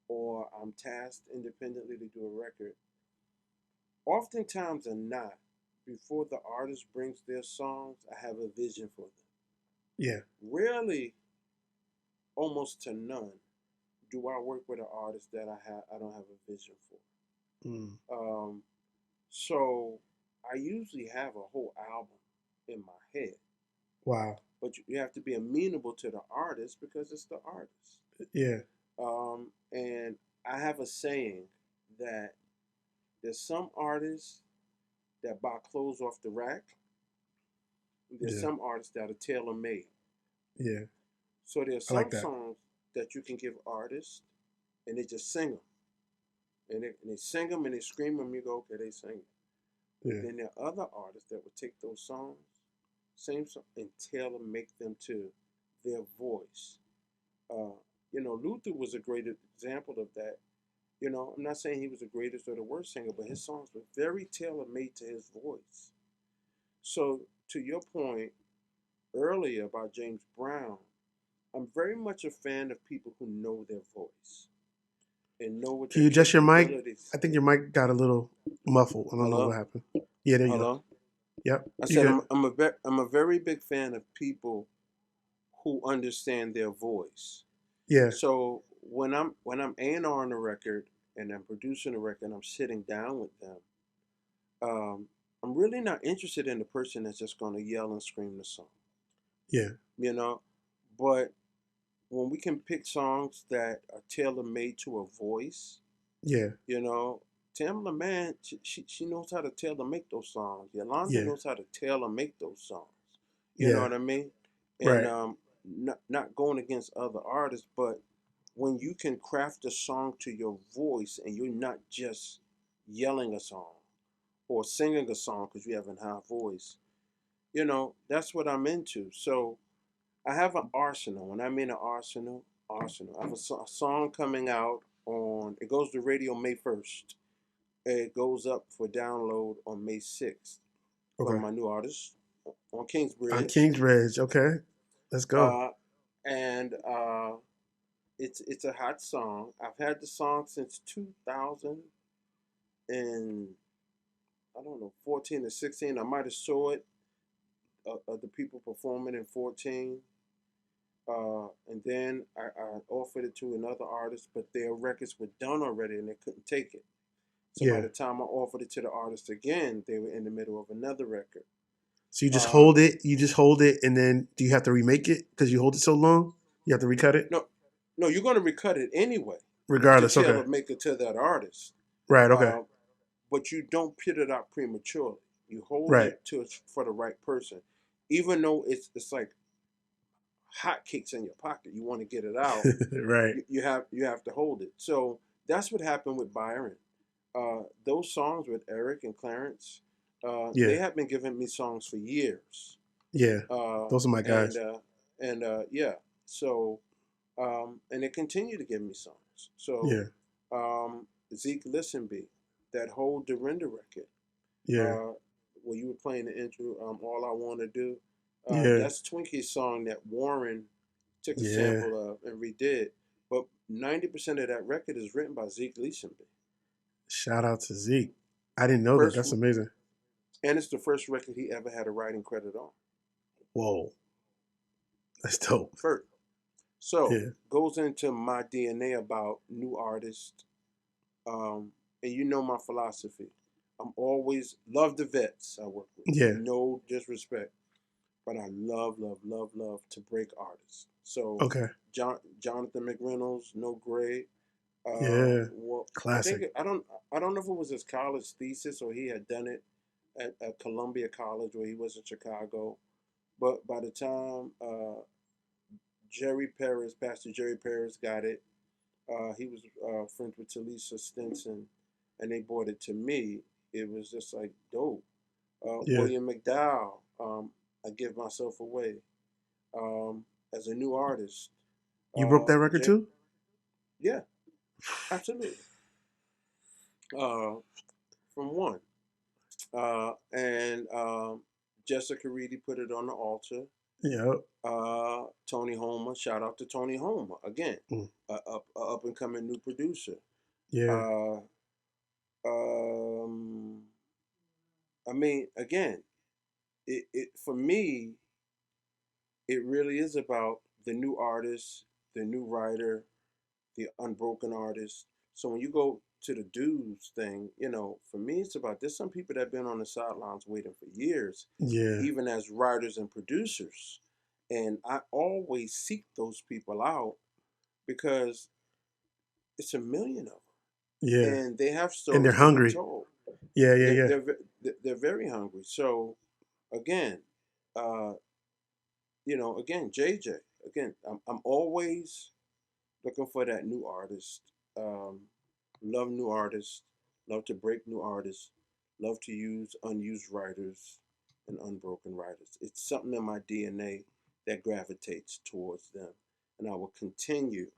or I'm tasked independently to do a record, oftentimes or not, before the artist brings their songs, I have a vision for them. Yeah. Rarely, almost to none, do I work with an artist that I don't have a vision Mm. for. So I usually have a whole album in my head, Wow. but you have to be amenable to the artist because it's the artist. Yeah. And I have a saying that there's some artists that buy clothes off the rack. There's Yeah. some artists that are tailor made. Yeah. So there's I like some that. songs that you can give artists and they just sing them. And they sing them and they scream them. You go, okay, they sing it. But Yeah. then there are other artists that would take those songs, same song, and tailor make them to their voice. Uh, Luther was a great example of that. I'm not saying he was the greatest or the worst singer, but his songs were very tailor made to his voice. So, to your point earlier about James Brown, I'm very much a fan of people who know their voice and know what Can their you adjust your mic? capabilities. I think your mic got a little muffled. I don't know what Hello, happened. Yeah, there you go. hello. Yep. I You said good. I'm a very big fan of people who understand their voice. Yeah. So when I'm A&R on a record and I'm producing a record and I'm sitting down with them, um, I'm really not interested in the person that's just going to yell and scream the song, Yeah. you know. But when we can pick songs that are tailor made to a voice, Yeah. you know, Tamla man, she knows how to tailor make those songs. Yolanda Yeah. knows how to tailor make those songs. You know Yeah. what I mean? And Right. not going against other artists, but when you can craft a song to your voice and you're not just yelling a song or singing a song because you have a high voice, that's what I'm into. So I have an arsenal. When I mean an arsenal. I have a song coming out on. It goes to radio May 1st. It goes up for download on May 6th from Okay. my new artist on On Kingsbridge. Kingsbridge. Okay. Let's go. Uh, and it's a hot song. I've had the song since 2000 and I don't know 14 or 16. I might have saw it the people performing in 14. And then I offered it to another artist, but their records were done already and they couldn't take it. So by Yeah. the time I offered it to the artist again, they were in the middle of another record. So you just Uh, hold it. You just hold it, and then do you have to remake it because you hold it so long? You have to recut it, no, no, you're going to recut it anyway to regardless. Okay. tailor make it to that artist. Right. Okay. Uh, but you don't put it out prematurely. You hold Right. it for the right person, even though it's like hotcakes in your pocket. You want to get it out. Right. You have to hold it. So that's what happened with Byron. Those songs with Eric and Clarence, they Yeah. have been giving me songs for years. Yeah. Uh, Those are my and guys. yeah, so and they continue to give me songs. So Yeah. Zeke Listenby, that whole Dorinda record, Yeah. uh, where you were playing the intro, All I Want to Do, Yeah. that's Twinkie's song that Warren took a Yeah. sample of and redid. But 90% of that record is written by Zeke Listenby. Shout out to Zeke. I didn't know that. First, That's amazing. and it's the first record he ever had a writing credit on. Whoa. That's dope. First. So Yeah. goes into my DNA about new artists, and you know my philosophy. I'm always love the vets I work with. Yeah. No disrespect, but I love, love, love, love to break artists. So Okay. Jonathan McReynolds, No Gray. Yeah. Well, Classic. I don't know if it was his college thesis or he had done it at Columbia College where he was in Chicago. But by the time Pastor Jerry Paris got it, he was friends with Talisa Stinson, and they brought it to me. It was just like dope. Yeah. William McDowell, I Give Myself Away, um, as a new artist. You broke that record J- too? yeah, absolutely. Uh, from one. And Jessica Reedy put it on the altar. Yeah. Tony Homer, shout out to Tony Homer again, Mm. a up and coming new producer. Yeah. Uh, um, I mean, again, it for me, it really is about the new artist, the new writer, the unbroken artist. So when you go to the dudes thing, for me, it's about there's some people that have been on the sidelines waiting for years, Yeah. even as writers and producers. And I always seek those people out because it's a million of them, Yeah. and they have And they're stories to be hungry. told. Yeah. Yeah. They're Yeah. they're they're very hungry. So again, uh, again, JJ. Again, I'm always looking for that new artist. Um, love new artists. Love to break new artists. Love to use unused writers and unbroken writers. It's something in my DNA that gravitates towards them, and I will continue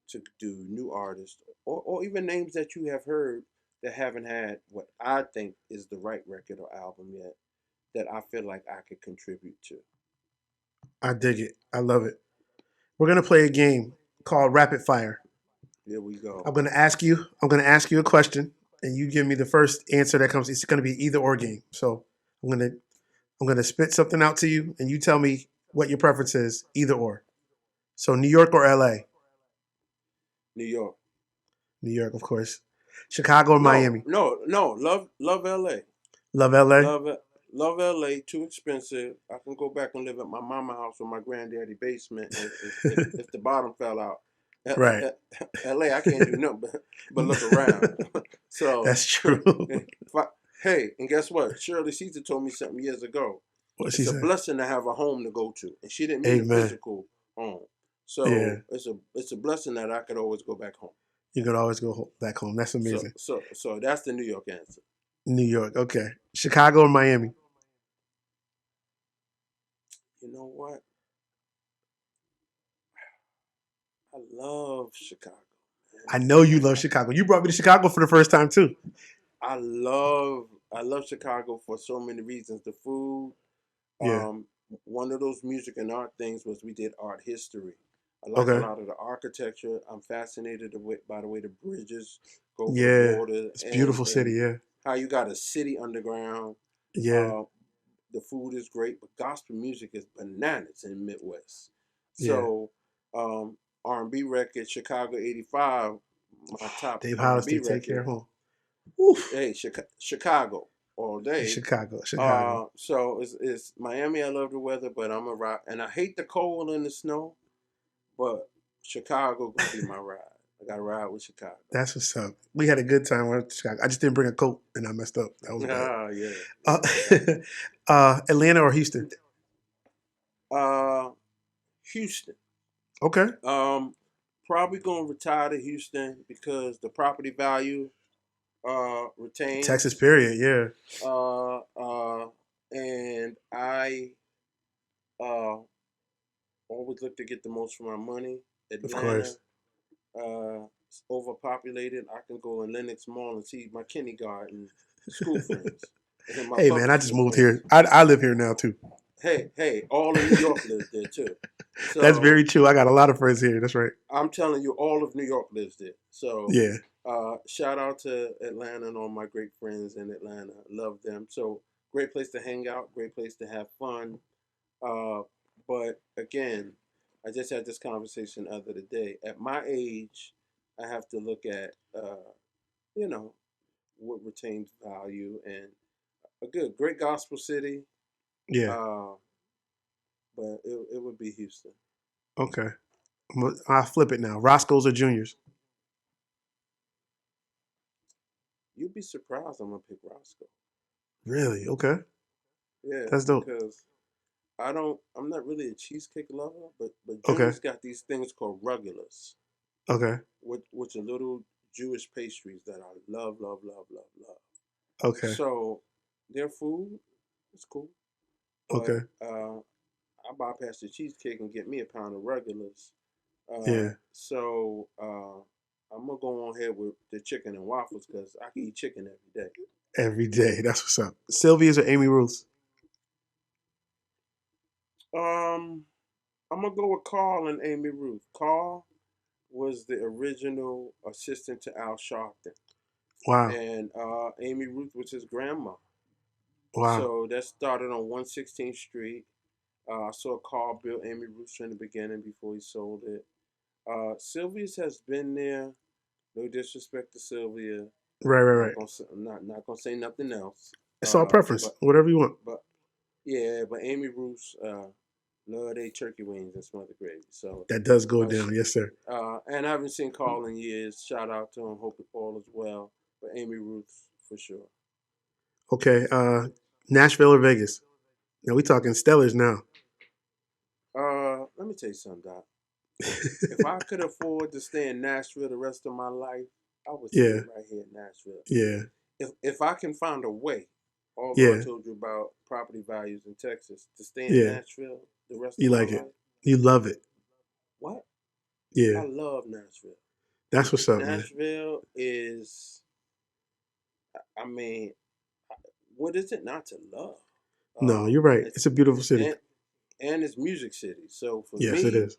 to do new artists or even names that you have heard that haven't had what I think is the right record or album yet that I feel like I could contribute to. I dig it. I love it. We're gonna play a game called Rapid Fire. Here we go. I'm gonna ask you. I'm gonna ask you a question, and you give me the first answer that comes. It's gonna be either or game. So I'm gonna I'm gonna spit something out to you, and you tell me what your preference is, either or. So New York or LA? New York. New York, of course. Chicago or No, Miami? no, no. Love LA. Love LA. Love it. Love LA. Too expensive. I can go back and live at my mama house or my granddaddy basement if the bottom fell out. Right. LA, I can't do nothing but look around. So, That's true. hey, and guess what? Shirley Caesar told me something years ago. What she It's a say? blessing to have a home to go to, and she didn't mean a Amen. physical home. Yeah. So it's a blessing that I could always go back home. You could always go back home. That's So amazing. so so that's the New York answer. New York. Okay. Chicago or Miami? You know what? I love Chicago, I man. know you love Chicago. You brought me to Chicago for the first time too. I love Chicago for so many reasons. The food. Yeah. Um, One of those music and art things was we did art history. I like a Okay. lot of the architecture. I'm fascinated by the way the bridges go over the Yeah. water, It's a and beautiful city. Yeah. how you got a city underground. Yeah. Uh, the food is great, but gospel music is bananas in the Midwest. Yeah. So R&B record, Chicago '85, my top Dave R&B Hollister, take care record. home. Oof. Hey, Chicago all day. Chicago. Chicago. So it's Miami. I love the weather, but I'm a ride, and I hate the cold and the snow. But Chicago gonna be my ride. I got to ride with Chicago. That's what's up. We had a good time in Chicago. I just didn't bring a coat and I messed up. That was bad. Ah, yeah, Uh, yeah. Atlanta or Houston? Uh, Houston. Okay. Um, Probably gonna retire to Houston because the property value Texas, retains. period. Yeah. Uh, uh, and I uh always look to get the most for my money. Of Atlanta, course. it's overpopulated. I can go in Lenox Mall and see my kindergarten school friends and my Hey, man, public I just school moved here. friends. I live here now, too. Hey, all of New York lives there too. That's So very true. I got a lot of friends here. That's right. I'm telling you, all of New York lives there. So Yeah. shout out to Atlanta and all my great friends in Atlanta. Love them. So great place to hang out, great place to have fun. Uh, but again, I just had this conversation the other day. At my age, I have to look at you know what retains value and a great gospel city. Yeah. Uh, but it would be Houston. Okay. I'll flip it now. Roscoe's or Juniors? You'd be surprised I'm gonna pick Roscoe. Really? Okay. Yeah, That's dope. because I'm not really a cheesecake lover, but Okay. Junior's got these things called rugulas, Okay. which are little Jewish pastries that I love, love, love, love, love. Okay. So their food is cool, but Okay. I bypass the cheesecake and get me a pound of rugulas. Yeah. I'm gonna go on ahead with the chicken and waffles because I can eat chicken every day. Every day. That's what's up. Sylvia's or Amy Ruth's? Um, I'm gonna go with Carl and Amy Ruth. Carl was the original assistant to Al Sharpton, Wow. and Amy Ruth was his grandma. Wow. So that started on 116th Street. I saw Carl build Amy Ruth from the beginning before he sold it. Sylvia's has been there. No disrespect to Sylvia. Right, right, right. Not gonna say nothing else. It's all preference. But Whatever you want. but yeah, but Amy Ruth's love they turkey wings and smothered gravy. So That does go uh, sh- down. Yes, sir. and I haven't seen Carl in years. Shout out to him. Hope all is well. But Amy Ruth for sure. Okay. Nashville or Vegas? Now we talking Stellars now. Let me tell you something, Doc. If I could afford to stay in Nashville the rest of my life, I would stay Yeah. right here in Nashville. Yeah. If I can find a way, although I Yeah. told you about property values in Texas, to stay in Yeah. Nashville the rest You of my like it. life, You love it. what? I Yeah. love Nashville. That's what's up, man. Nashville is, I mean, what is it not to love? No, you're right. It's It's a beautiful city. and it's music city. So for Yes, it me, is.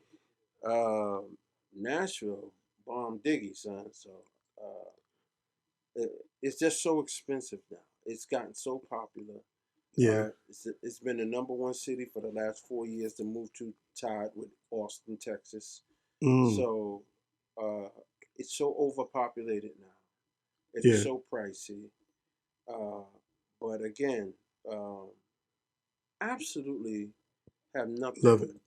Nashville, bomb diggy, son. So uh, it's just so expensive now. It's gotten so popular. Yeah. It's been the number one city for the last 4 years to move to, tied with Austin, Texas. Mm. So uh, it's so overpopulated now. It is Yeah. so pricey. Uh, but again, um, absolutely have Love it. nothing.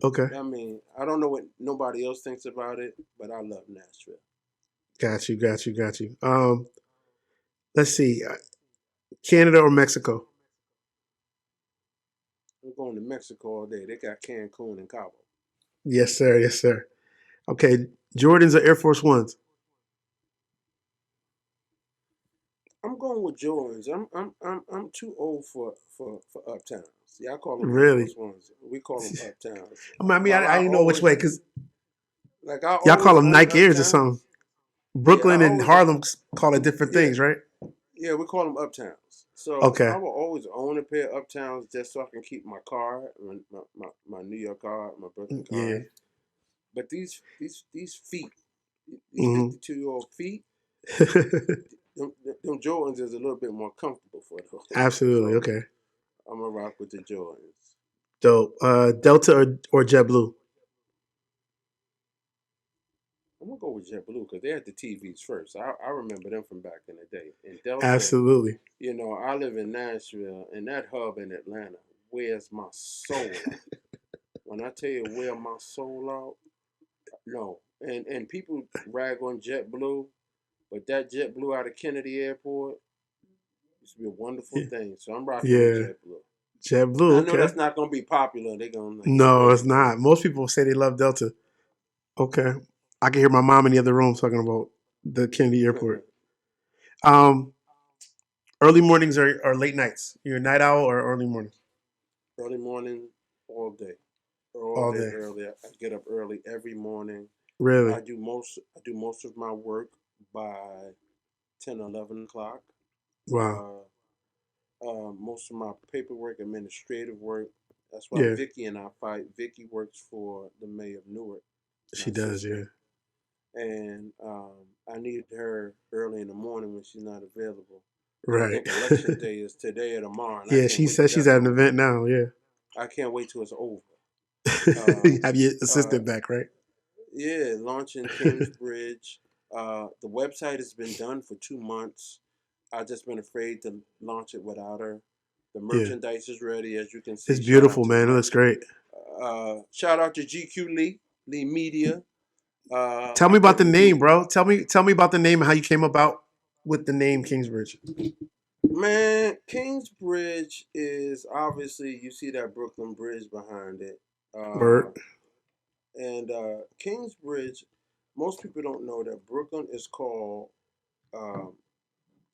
Okay. I mean, I don't know what nobody else thinks about it, but I love Nashville. Got you. Got you. Got you. Let's see. Canada or Mexico? I'm going to Mexico all day. They got Cancun and Cabo. Yes, sir. Yes, sir. Okay. Jordans or Air Force Ones? I'm going with Jordans. I'm too old for uptowns. Yeah, I call them Air Really? Force Ones. We call them uptowns. I didn't know which way because I y'all call always them own Nike Airs or uptowns. something. Yeah, I Brooklyn and always Harlem call it different yeah things, right? yeah we call them uptowns. So I Okay. will always own a pair of uptowns just so I can keep my car, my New York car, my Brooklyn Yeah. car. But these feet, these Hmm. 52-year-old feet, them, them Jordans is a little bit more comfortable for those. Absolutely. So Okay. I'm gonna rock with the Jordans. Dope. Delta or JetBlue? I'm gonna go with JetBlue because they had the TVs first. I remember them from back in the day. And Delta, Absolutely. you know, I live in Nashville, and that hub in Atlanta wears my soul out. When I tell you wear my soul out, no. And people rag on JetBlue, but that JetBlue out of Kennedy Airport used to be a wonderful Yeah. thing. So I'm rocking with Yeah. JetBlue. JetBlue. I know Okay. that's not gonna be popular. They're gonna like No, spin it's it, but not. Most people say they love Delta. Okay. I can hear my mom in the other room talking about the Kennedy Airport. Um, Early mornings or late nights? You're a night owl or early morning? early morning, all day, all All day day. early. I get up early every morning. Really? I do most of my work by 10, 11 o'clock. Wow. Uh, Most of my paperwork, administrative work. That's why Yeah, Vicky and I fight. Vicky works for the mayor of Newark, she my does. Yeah. sister, and I need her early in the morning when she's not available. And I Right. think election day is today or tomorrow, and I Yeah, can't she wait till says she's that's at an over. event now. Yeah. I can't wait till it's over. Uh, Have your uh, assistant back, right? yeah, launching Kingsbridge. The website has been done for 2 months. I've just been afraid to launch it without her. The Yeah. merchandise is ready, as you can It's see. beautiful, man. It looks great. Shout out to GQ Lee Media. Tell me I about the couldn't name, do bro. Tell me about the name and how you came about with the name Kingsbridge. Man, Kingsbridge is obviously you see that Brooklyn Bridge behind it. Uh, Word. and Kingsbridge, most people don't know that Brooklyn is called um,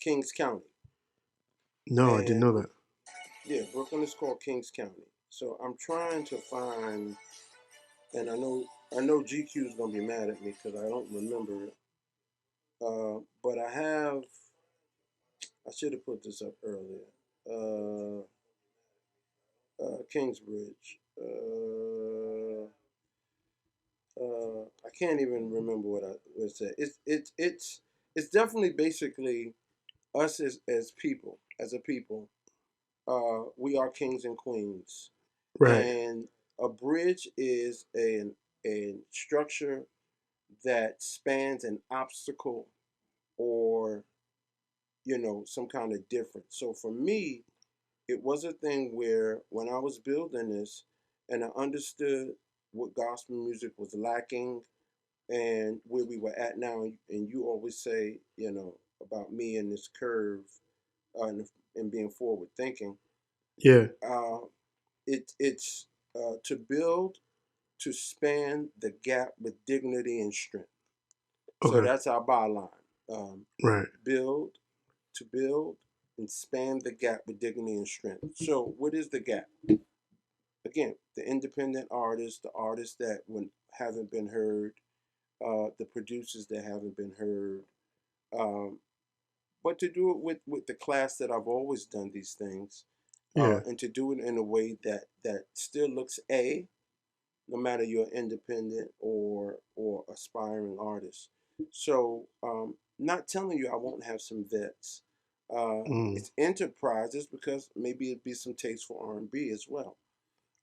Kings County. No, I didn't know And that. yeah, Brooklyn is called Kings County. So I'm trying to find, and I know GQ is gonna be mad at me because I don't remember it. But I should have put this up earlier. Kingsbridge. I can't even remember what it said. It's definitely basically us as people, as a people. We are kings and queens, Right. and a bridge is a structure that spans an obstacle or some kind of difference. So for me, it was a thing where when I was building this, and I understood what gospel music was lacking and where we were at now, and you always say about me and this curve and being forward thinking. Yeah. Uh, it's to build to span the gap with dignity and strength. So Okay. that's our byline. Um, Right. build to build and span the gap with dignity and strength. So what is the gap? Again, the independent artists, the artists that haven't been heard, the producers that haven't been heard, um, but to do it with the class that I've always done these things, Yeah. and to do it in a way that still looks no matter you're independent or aspiring artist. So, not telling you I won't have some vets. Mm. It's enterprises because maybe it'd be some taste for R&B as well.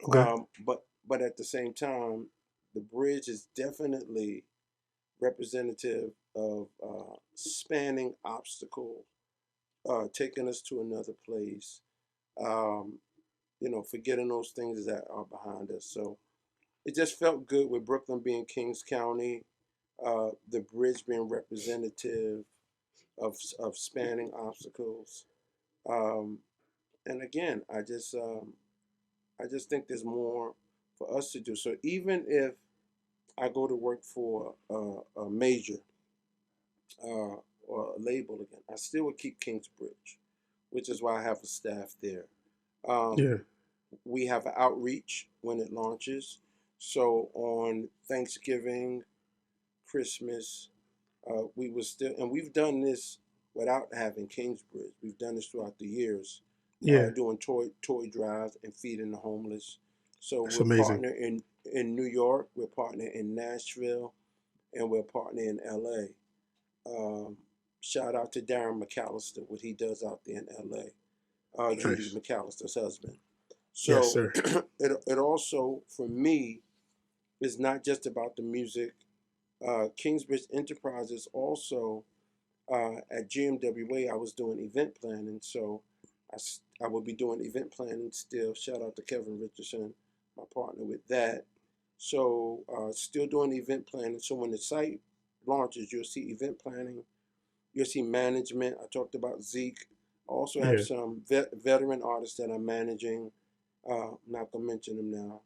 Okay. But at the same time, the bridge is definitely representative of spanning obstacles, taking us to another place. Um, forgetting those things that are behind us. So it just felt good with Brooklyn being Kings County, the bridge being representative of spanning obstacles. Um, and again, I just think there's more for us to do. So even if I go to work for a major or a label again, I still would keep Kingsbridge, which is why I have a staff there. Um, Yeah. we have an outreach when it launches. So on Thanksgiving, Christmas, we was still, and we've done this without having Kingsbridge. We've done this throughout the years, Yeah. doing toy drives and feeding the homeless. So That's we're amazing. partner in in New York. We're partnering in Nashville, and we're partnering in LA. Shout out to Darren McAllister, what he does out there in LA. Judy Nice. McAllister's husband. Yes, So sir. it also for me is not just about the music. Kingsbridge Enterprises also at GMWA I was doing event planning, so I will be doing event planning still. Shout out to Kevin Richardson, my partner with that. So still doing event planning. So when the site launches, you'll see event planning, you'll see management. I talked about Zeke. I also have Yeah. some veteran artists that I'm managing. I'm not gonna mention them now.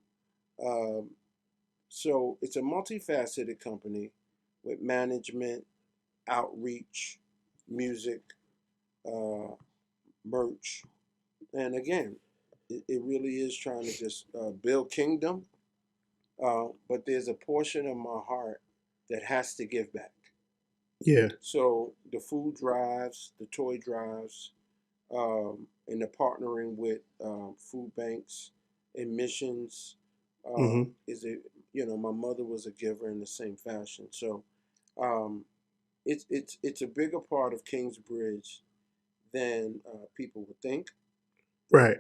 Um, so it's a multifaceted company with management, outreach, music, uh, merch, and again, it really is trying to just build kingdom. But there's a portion of my heart that has to give back. Yeah. So the food drives, the toy drives, and the partnering with food banks and missions Hmm. is a my mother was a giver in the same fashion. So um, it's a bigger part of Kingsbridge than people would think, Right.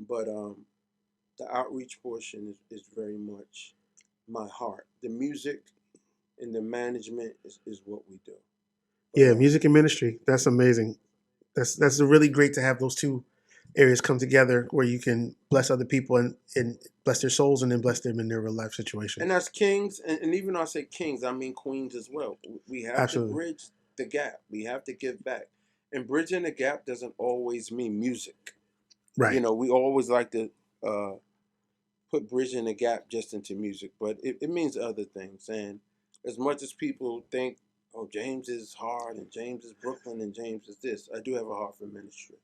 but the outreach portion is very much my heart. The music and the management is what we do. But Yeah. Music and ministry. That's amazing. That's really great to have those two areas come together where you can bless other people and bless their souls and then bless them in their real life and situations. as kings, and even though I say kings, I mean queens as well. We have to Absolutely. bridge the gap. We have to give back, and bridging the gap doesn't always mean music. Right. We always like to uh, put bridging the gap just into music, but it means other things. And as much as people think, oh, James is hard, and James is Brooklyn, and James is this, I do have a heart for ministry.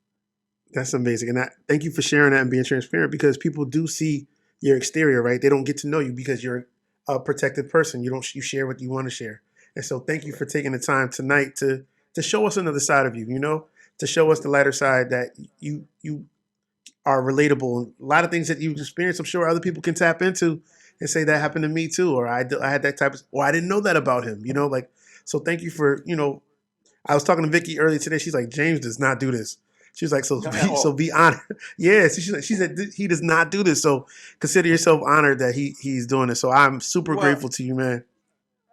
That's amazing. And thank you for sharing that and being transparent because people do see your exterior, right? They don't get to know you because you're a protected person. You share what you want to share. And so thank you for Correct. taking the time tonight to show us another side of you, to show us the lighter side that you are relatable. A lot of things that you've experienced, I'm sure other people can tap into and say that happened to me too, or I had that type of, or I didn't know that about him, like, so thank you for, I was talking to Vicky earlier today. She's like, James does not do this. She's like, so Not at so all. be honored. Yeah, so she said he does not do this. So consider yourself honored that he's doing this. So I'm super Well, grateful to you, man.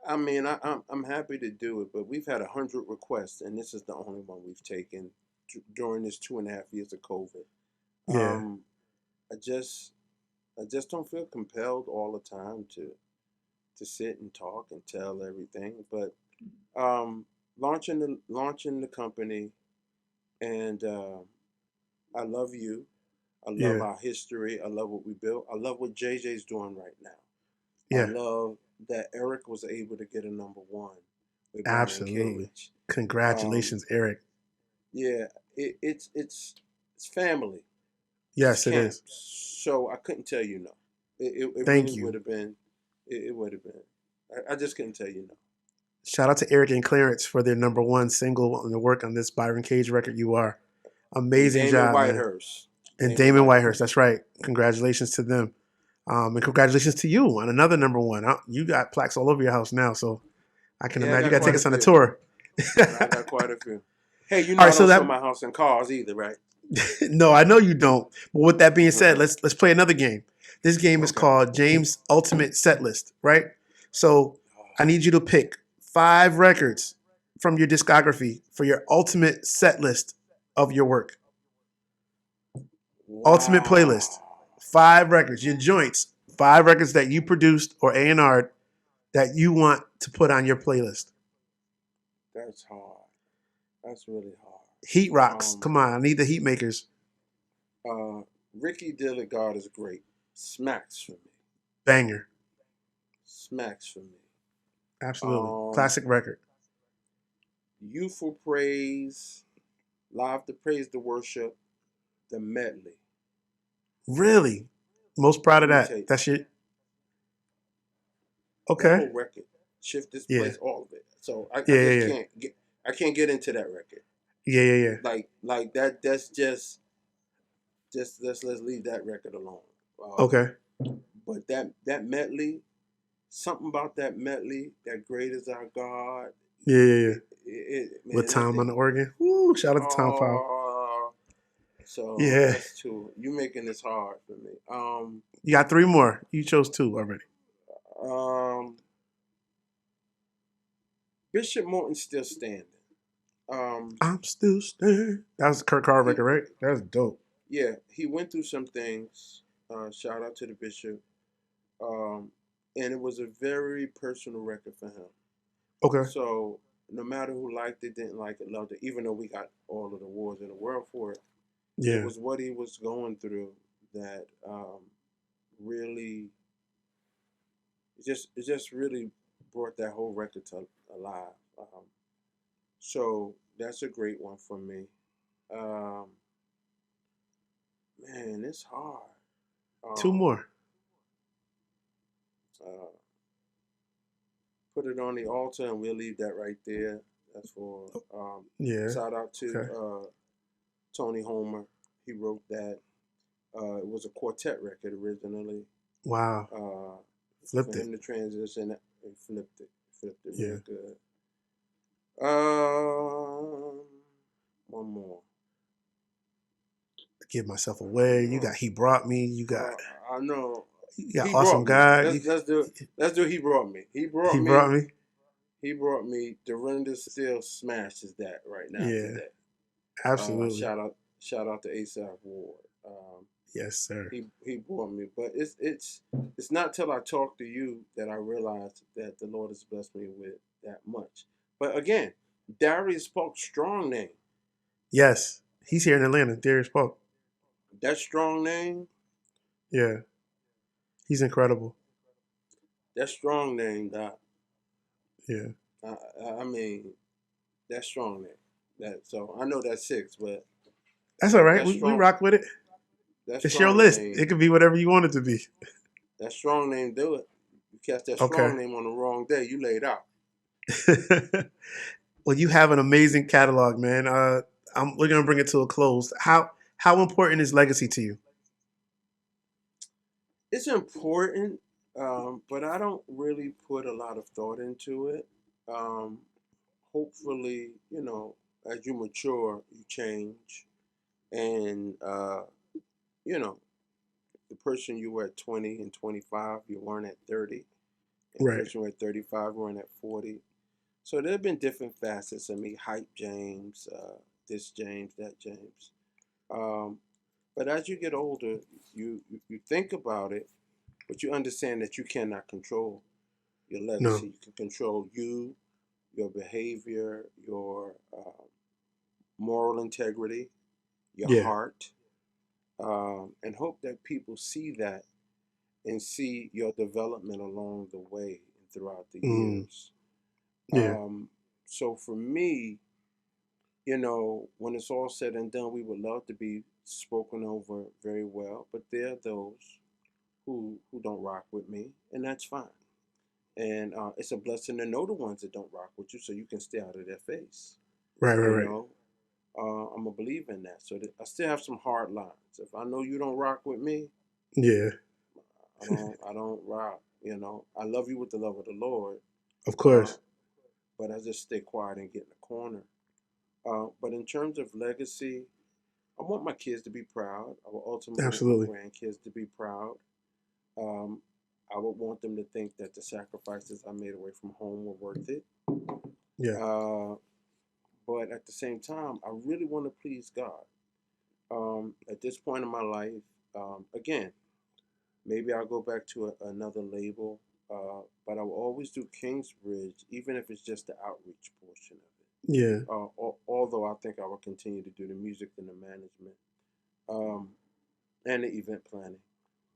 I mean, I'm happy to do it, but we've had 100 requests, and this is the only one we've taken during this 2.5 years of COVID. Yeah, Um, I just I just don't feel compelled all the time to sit and talk and tell everything. But um, launching the company, and I love you. I love yeah, our history. I love what we built. I love what JJ's doing right now. I yeah, love that Eric was able to get a number one with Byron absolutely. Cage. Um, Congratulations, Eric. yeah, it's family. It's Yes, it camp. is. So I couldn't tell you no. It Thank really you. would have been. It would have been. I just couldn't tell you no. Shout out to Eric and Clarence for their number one single and the work on this Byron Cage record. You are And amazing Damon job, man. Whitehurst. And Damon Damon Whitehurst, Whitehurst. that's right. Congratulations to them. And congratulations to you on another number one. You got plaques all over your house now, so I can Yeah, I imagine you got got to take quite a us on a few. tour. I got quite a few. Hey, All I right, so don't show that my house in cars either, right? no, I know you don't. But with that being said, let's play another game. This game is Okay. called James Ultimate Set List, right? So I need you to pick 5 records from your discography for your ultimate set list of your work. Ultimate playlist. Wow. 5 records, your joints. 5 records that you produced or A&R that you want to put on your playlist. That's hard. That's really Heat hard. rocks. Come on, I need the heat makers. Uh, Ricky Dilligard is great. Smacks for me. Banger. Smacks for me. Absolutely. Um, Classic record. Youthful Praise, Live to Praise the Worship, the medley. Really? Most proud of Let me tell that. you, That's your that okay. whole record, Shift This Yeah. Place, all of it. So I Yeah, just yeah, yeah. can't get into that record. Yeah, yeah, yeah. Like that. That's just let's leave that record alone. Um, Okay. But that medley, something about that medley, that great is our God. Yeah, yeah, yeah. With Man, that Tom on thing. the organ. Woo! Shout out to Tom Powell. Oh, so Yeah. that's two. You making this hard for me. You got three more. You chose two already. Um, Bishop Morton's still standing. I'm still standing. That was a Kurt Carr He, record, right? That was dope. yeah, he went through some things. Shout out to the bishop. Um, and it was a very personal record for him. Okay. So no matter who liked it, didn't like it, loved it, even though we got all of the awards in the world for it, it Yeah. was what he was going through that really it just really brought that whole record to alive. So that's a great one for me. Um, Man, it's hard. Two Um, more. uh, Put it on the altar, and we'll leave that right there. That's for Yeah. shout out to Okay. Tony Homer. He wrote that. It was a quartet record originally. Wow. Uh, for Flipped it. him to transition, he flipped it Yeah. real good. Um, One more. Give myself away. You got He Brought Me. I know You got he Awesome brought me. God. Let's do he brought me. He brought me. He brought me. Dorinda still smashes that right now Yeah. today. Absolutely. Shout out to ASAP Ward. Yes, sir. He brought me, but it's not till I talk to you that I realize that the Lord has blessed me with that much. But again, Darius Polk's strong name. Yes. He's here in Atlanta. Darius Polk. That strong name. Yeah. He's incredible. That strong name. That Yeah. I mean, that strong name. That so I know that's six, but That's all right. that We strong rock with it. that It's your strong list. name. It could be whatever you want it to be. That strong name do it. You catch that Okay. strong name on the wrong day, you laid out. Well, you have an amazing catalog, man. We're gonna bring it to a close. How important is legacy to you? It's important, but I don't really put a lot of thought into it. Um, Hopefully, as you mature, you change, and you know, the person you were at 20 and 25, you weren't at 30, and the Right. person you were at 35, you weren't at 40. So there have been different facets of me, hype James, this James, that James. Um, but as you get older, you think about it, but you understand that you cannot control your No. legacy. You can control you, your behavior, your moral integrity, your Yeah. heart, and hope that people see that and see your development along the way and throughout the Mm. years. Yeah. So for me, when it's all said and done, we would love to be spoken over very well, but there are those who don't rock with me, and that's fine. And it's a blessing to know the ones that don't rock with you, so you can stay out of their face. Right. Right. You Right. know, I'm a believer in that. So that I still have some hard lines. If I know you don't rock with me, Yeah. I don't rock. I love you with the love of the Lord, Of uh, course. but I just stay quiet and get in the corner. But in terms of legacy, I want my kids to be proud. I will ultimately want my Absolutely. grandkids to be proud. Um, I would want them to think that the sacrifices I made away from home were worth it. Yeah. Uh, but at the same time, I really want to please God. At this point in my life, again, maybe I'll go back to another label, but I will always do Kingsbridge, even if it's just the outreach portion of it. Yeah. Although I think I will continue to do the music and the management, um, and the event planning.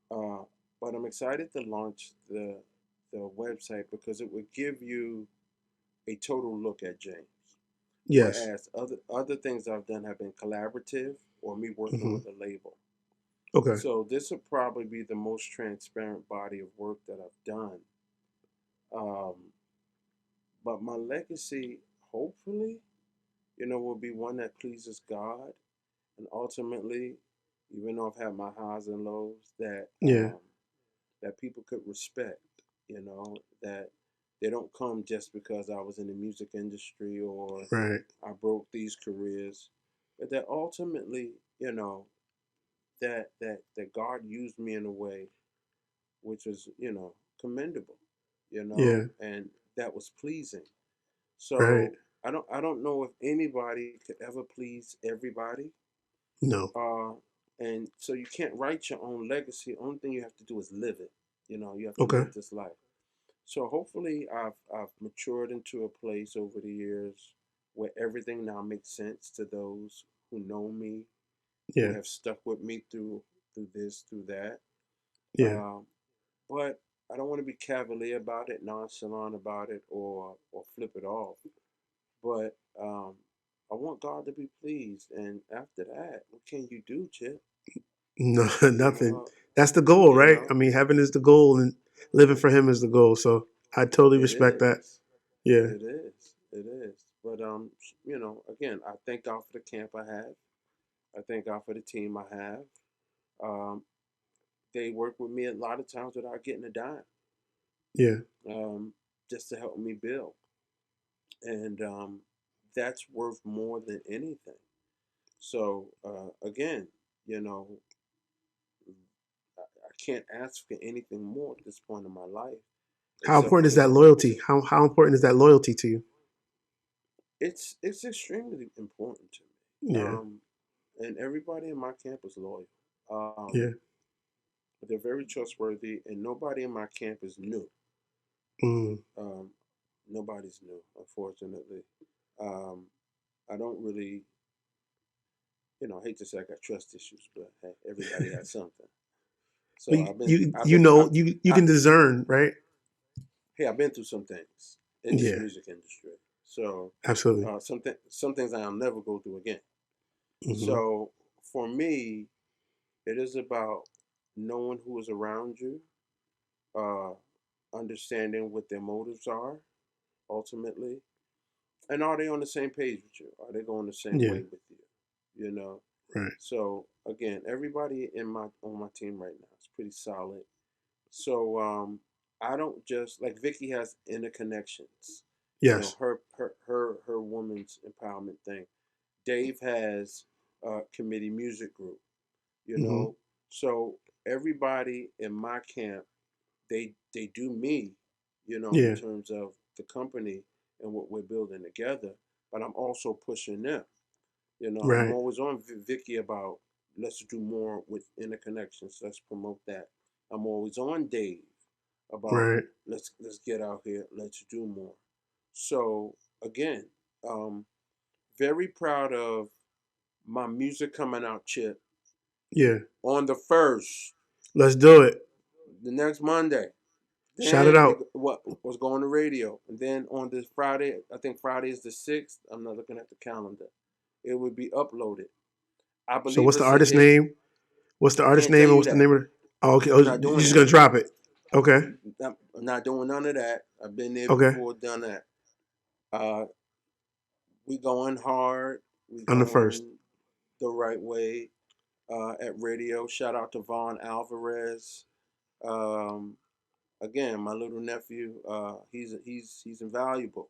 Uh, but I'm excited to launch the website because it would give you a total look at James. Yes. Whereas other things I've done have been collaborative or me working Hmm. with a label. Okay. So this will probably be the most transparent body of work that I've done. Um, but my legacy, hopefully, will be one that pleases God, and ultimately, even though I've had my highs and lows, that Yeah. that people could respect, that they don't come just because I was in the music industry or Right. I broke these careers, but that ultimately, that God used me in a way which was, commendable, Yeah. and that was pleasing. Right. So I don't know if anybody could ever please everybody. No. Uh, and so you can't write your own legacy. The only thing you have to do is live it. You have to Okay. live this life. So hopefully I've matured into a place over the years where everything now makes sense to those who know me, who Yeah. have stuck with me through this, through that. Yeah. Um, but I don't want to be cavalier about it, nonchalant about it, or flip it off. But I want God to be pleased, and after that, what can you do, Chip? No, You nothing. know, That's the goal, you right? know, I mean, heaven is the goal, and living for Him is the goal. So I totally it respect that. is, Yeah. it is. But again, I thank God for the camp I have. I thank God for the team I have. Um, they work with me a lot of times without getting a dime, Yeah. um, just to help me build, and that's worth more than anything. So again, you know, I can't ask for anything more at this point in my life, How except important for is them that to. loyalty? How important is that loyalty to you? It's extremely important to me, Yeah. and everybody in my camp is loyal. Um, Yeah. they're very trustworthy, and nobody in my camp is new. Mm. Um, nobody's new, unfortunately. Um, I don't really, I hate to say I got trust issues, but hey, everybody has something. But So I've you been, know you I, can discern, right? hey, I've been through some things in this Yeah. music industry. So Absolutely. some things I'll never go through again. Hmm. So for me, it is about knowing who is around you, uh, understanding what their motives are ultimately, and are they on the same page with you? Are they going the same Yeah. way with you? You know. Right. So again, everybody on my team right now is pretty solid. So I don't just like Vicky has interconnections. Yes. Her woman's empowerment thing. Dave has a committee music group. You Hmm. know, so everybody in my camp they do me, in Yeah. terms of the company and what we're building together. But I'm also pushing them. I'm Right. always on Vicky about let's do more with interconnections. Let's promote that. I'm always on Dave about Right. let's get out here. Let's do more. So again, um, very proud of my music coming out, Chip, Yeah. on the first, Let's do it. the next Monday. Shout it Then out. what was going to radio, and then on this Friday, I think Friday is the 6th. I'm not looking at the calendar. It would be uploaded. I So believe what's the it's a artist hit. name? What's the artist Can't tell name and you what's the that. name of it? Oh, okay. Oh, I'm you're not doing just that. gonna drop it. Okay. I'm not doing none of that. I've been there Okay. before, done that. Uh, we going hard. We On the first. going the right way at radio. Shout out to Vaughn Alvarez. Um, again, my little nephew. He's invaluable.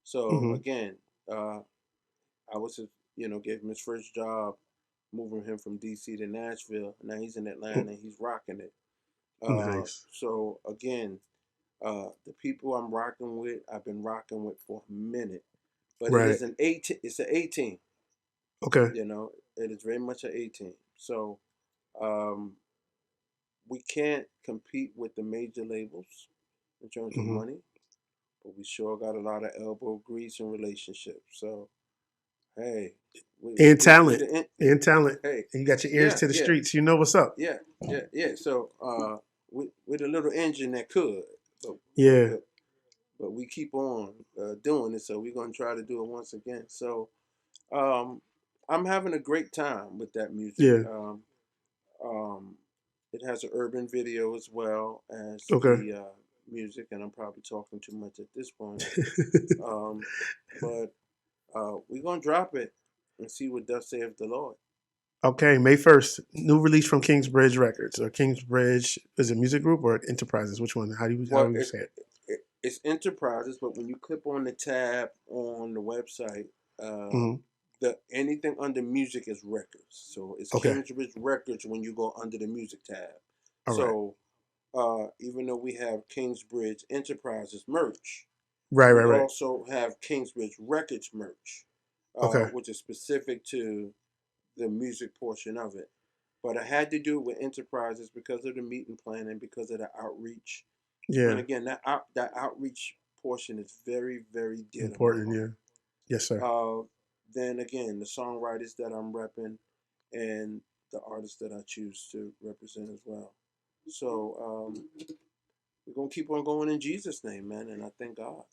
So Hmm. again, uh, I was gave him his first job, moving him from DC to Nashville. Now he's in Atlanta. He's rocking it. Nice. So again, the people I'm rocking with, I've been rocking with for a minute. But it Right. is an 18. It's an 18. Okay. It is very much an 18. So um, we can't compete with the major labels in terms of Hmm. money, but we sure got a lot of elbow grease and relationships. So hey, And we talent. the And talent. hey, And you got your ears yeah, to the yeah, streets. You know what's up. yeah. So we the little engine that could, but but Yeah. but, but we keep on doing it. So we're gonna try to do it once again. So um, I'm having a great time with that music. Yeah. Um, it has an urban video as well as Okay. the music, and I'm probably talking too much at this point. Um, but we're gonna drop it and see what does saith the Lord. Okay, May 1st, new release from Kingsbridge Records or Kingsbridge. Is it music group or Enterprises? Which one? How Well, do you say it? it's enterprises, but when you click on the tab on the website, uh, Hmm. the anything under music is records. So it's Okay, Kingsbridge Records when you go under the music tab. all right, So even though we have Kingsbridge Enterprises merch, right, right, we right. also have Kingsbridge Records merch, Okay, which is specific to the music portion of it. But I had to do it with enterprises because of the meeting plan and because of the outreach. And yeah, again, that outreach portion is very, very dear to my important. heart. Yeah, yes, sir. Uh, then again, the songwriters that I'm repping and the artists that I choose to represent as well. So we're gonna keep on going in Jesus' name, man, and I thank God.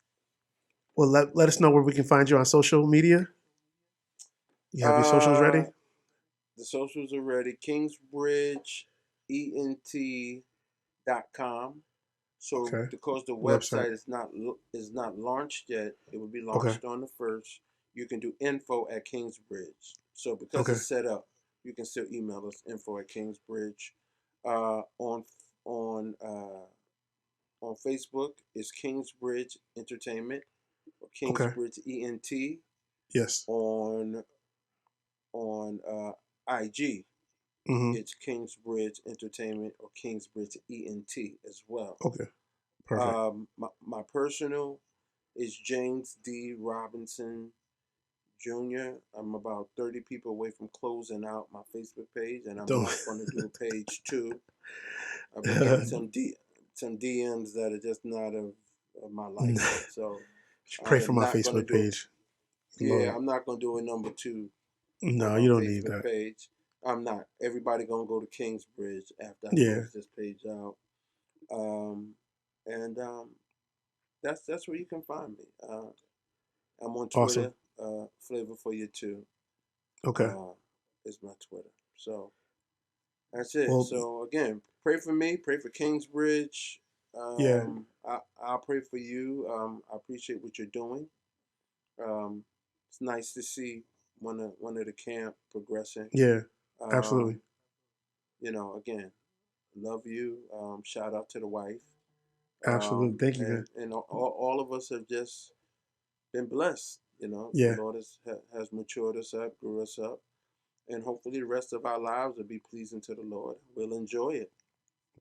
Well, let us know where we can find you on social media. You have your socials Uh, ready? the socials are ready. KingsbridgeENT.com. So Okay, because the website. website is not launched yet, it will be Okay, launched on the first. You can do info at Kingsbridge. So because okay, it's set up, you can still email us info at Kingsbridge. On on on Facebook is Kingsbridge Entertainment or okay. Kingsbridge ENT. Yes. On IG, Mm-hmm. it's Kingsbridge Entertainment or Kingsbridge ENT as well. Okay. Perfect. My personal is James D. Robinson Jr. I'm about 30 people away from closing out my Facebook page, and I'm Don't. not going to do a page two. I've been getting some DMs that are just not of my liking, so I Pray for am my not going to Facebook do. page, Yeah, Lord. I'm not going to do a number two on No, my you don't need Facebook that. page. I'm not. Everybody gonna go to Kingsbridge after I Yeah, close this page out. Um, and that's where you can find me. I'm on awesome. Twitter. Flavor for you too. Okay. Uh, is my Twitter. So that's it. Well, So again, pray for me. Pray for Kingsbridge. yeah, I'll pray for you. I appreciate what you're doing. Um, it's nice to see one of the camp progressing. yeah, absolutely, Um, again, love you. Shout out to the wife. absolutely. Thank you, man. And all of us have just been blessed. The Yeah. Lord has matured us up, grew us up, and hopefully the rest of our lives will be pleasing to the Lord. We'll enjoy it.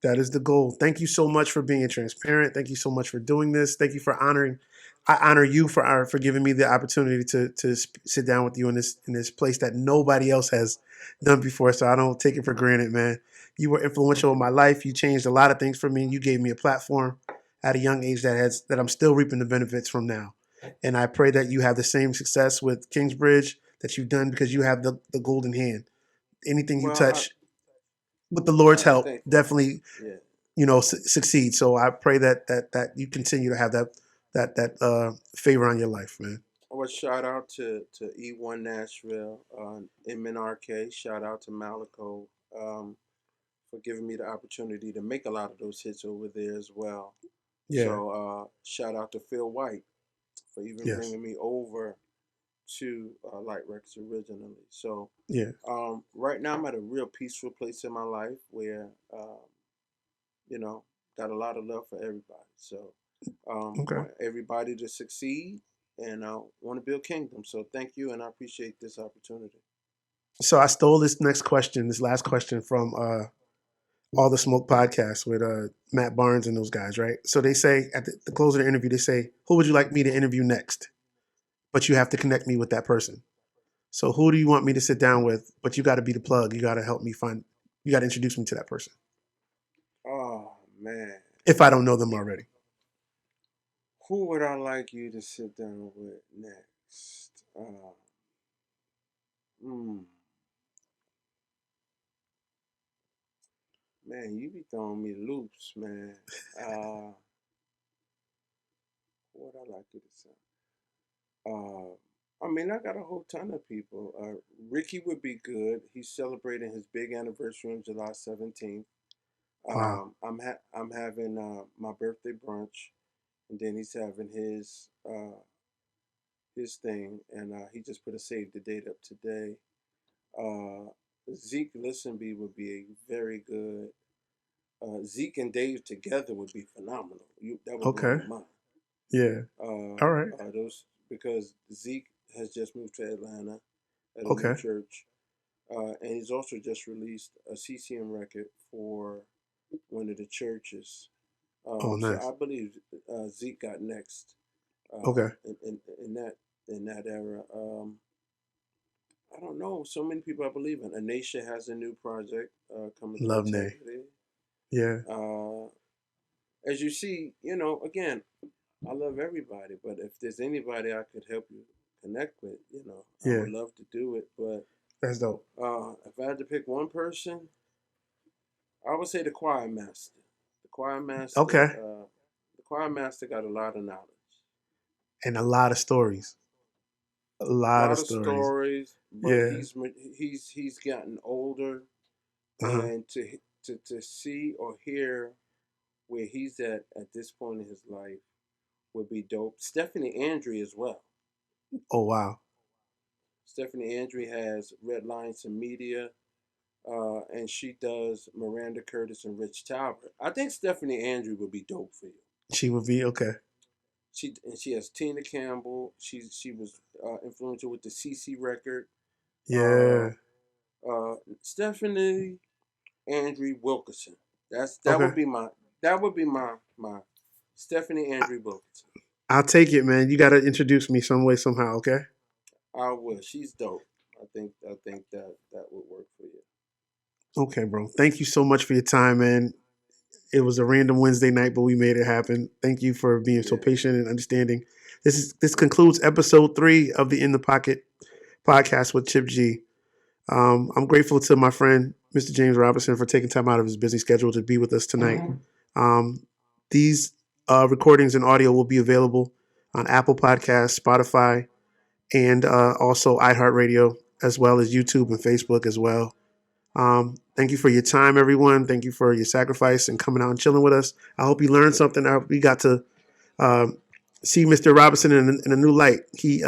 That is the goal. Thank you so much for being transparent. Thank you so much for doing this. Thank you for honoring. I honor you for giving me the opportunity to sit down with you in this place that nobody else has done before. So I don't take it for granted, man. You were influential in my life. You changed a lot of things for me. You gave me a platform at a young age that I'm still reaping the benefits from now. And I pray that you have the same success with Kingsbridge that you've done because you have the golden hand. Anything you Well, touch with the Lord's I help think, definitely yeah. succeed. So I pray that you continue to have that favor on your life, man. I would shout out to E1 Nashville, MNRK. Shout out to Malico for giving me the opportunity to make a lot of those hits over there as well. Yeah. So shout out to Phil White for even Yes. bringing me over to Light Records originally. So Yeah. right now I'm at a real peaceful place in my life where you know got a lot of love for everybody. So Okay. want everybody to succeed and want to build kingdom. So thank you, and I appreciate this opportunity. So I stole this last question from all the Smoke podcast with Matt Barnes and those guys, right? So they say at the close of the interview, they say, "Who would you like me to interview next?" But you have to connect me with that person. So who do you want me to sit down with? But you got to be the plug. You got to help me find. You got to introduce me to that person Oh man, if I don't know them already. who would I like you to sit down with next? Hmm, man, you be throwing me loops, man. Uh, what would I like you to say? Uh, I mean, I got a whole ton of people. Ricky would be good. He's celebrating his big anniversary on July 17th. Wow. I'm having my birthday brunch, and then he's having his thing, and he just put a save the date up today. Uh, Zeke Listenby would be a very good. Zeke and Dave together would be phenomenal. That would blow Okay. your mind. Yeah. All right. Those because Zeke has just moved to Atlanta at a new Okay. church, and he's also just released a CCM record for one of the churches. Oh, So nice. I believe Zeke got next Okay. in that era. I don't know. So many people I believe in. Anisha has a new project coming through Love Nay. Integrity. Yeah. Uh, as you see, again, I love everybody, but if there's anybody I could help you connect with, I Yeah. would love to do it. But That's dope. if I had to pick one person, I would say the choir master. The choir master, Okay. the choir master got a lot of knowledge, And a lot of stories. A a lot of lot of stories. stories. But Yeah. he's gotten older, Uh-huh. and to see or hear where he's at this point in his life would be dope. Stephanie Andre as well. Oh, wow. Stephanie Andre has Red Lions and Media, and she does Miranda Curtis and Rich Talbot. I think Stephanie Andre would be dope for you. She would be okay. She has Tina Campbell. She was influential with the CC record. Uh, Yeah. Stephanie Andre Wilkerson. That Okay. would be my Stephanie Andre Wilkerson. I'll take it, man. You got to introduce me some way, somehow, okay? I will. She's dope. I think that would work for you. Okay, bro. Thank you so much for your time, man. It was a random Wednesday night, but we made it happen. Thank you for being so Yeah. patient and understanding. This concludes episode 3 of the In the Pocket podcast with Chip G. I'm grateful to my friend Mr. James Robinson for taking time out of his busy schedule to be with us tonight. These recordings and audio will be available on Apple Podcasts, Spotify, and also iHeartRadio, as well as YouTube and Facebook as well. Thank you for your time, everyone. Thank you for your sacrifice and coming out and chilling with us. I hope you learned something. I hope we got to uh, see Mr. Robinson in a new light. He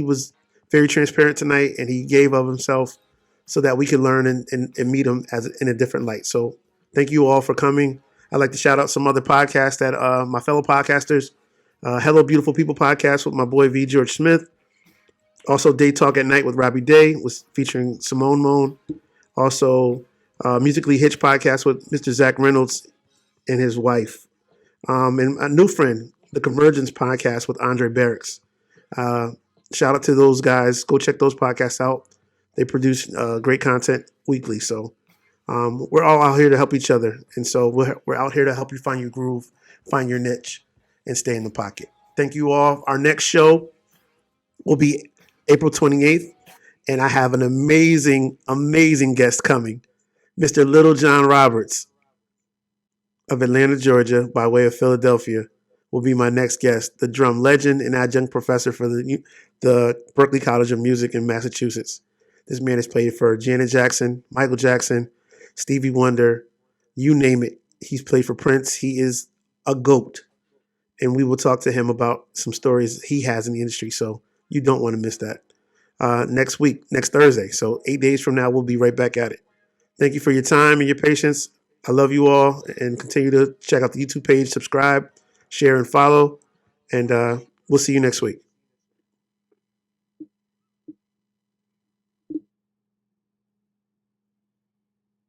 was very transparent tonight, and he gave of himself so that we could learn and meet him in a different light. So thank you all for coming. I'd like to shout out some other podcasts that my fellow podcasters. Hello, Beautiful People podcast with my boy V. George Smith. Also, Day Talk at Night with Robbie Day was featuring Simone Moan. Also, Musically Hitch podcast with Mr. Zach Reynolds and his wife. And a new friend, the Convergence podcast with Andre Barracks. Uh, Shout out to those guys. Go check those podcasts out. They produce great content weekly. So we're all out here to help each other. And so we're out here to help you find your groove, find your niche, and stay in the pocket. Thank you all. Our next show will be April 28th. And I have an amazing, amazing guest coming. Mr. Little John Roberts of Atlanta, Georgia, by way of Philadelphia, will be my next guest, the drum legend and adjunct professor for the Berklee College of Music in Massachusetts. This man has played for Janet Jackson, Michael Jackson, Stevie Wonder, you name it. He's played for Prince. He is a GOAT. And we will talk to him about some stories he has in the industry. So you don't want to miss that. Next week, next Thursday. So 8 days from now, we'll be right back at it. Thank you for your time and your patience. I love you all, and continue to check out the YouTube page, subscribe, share, and follow. And we'll see you next week.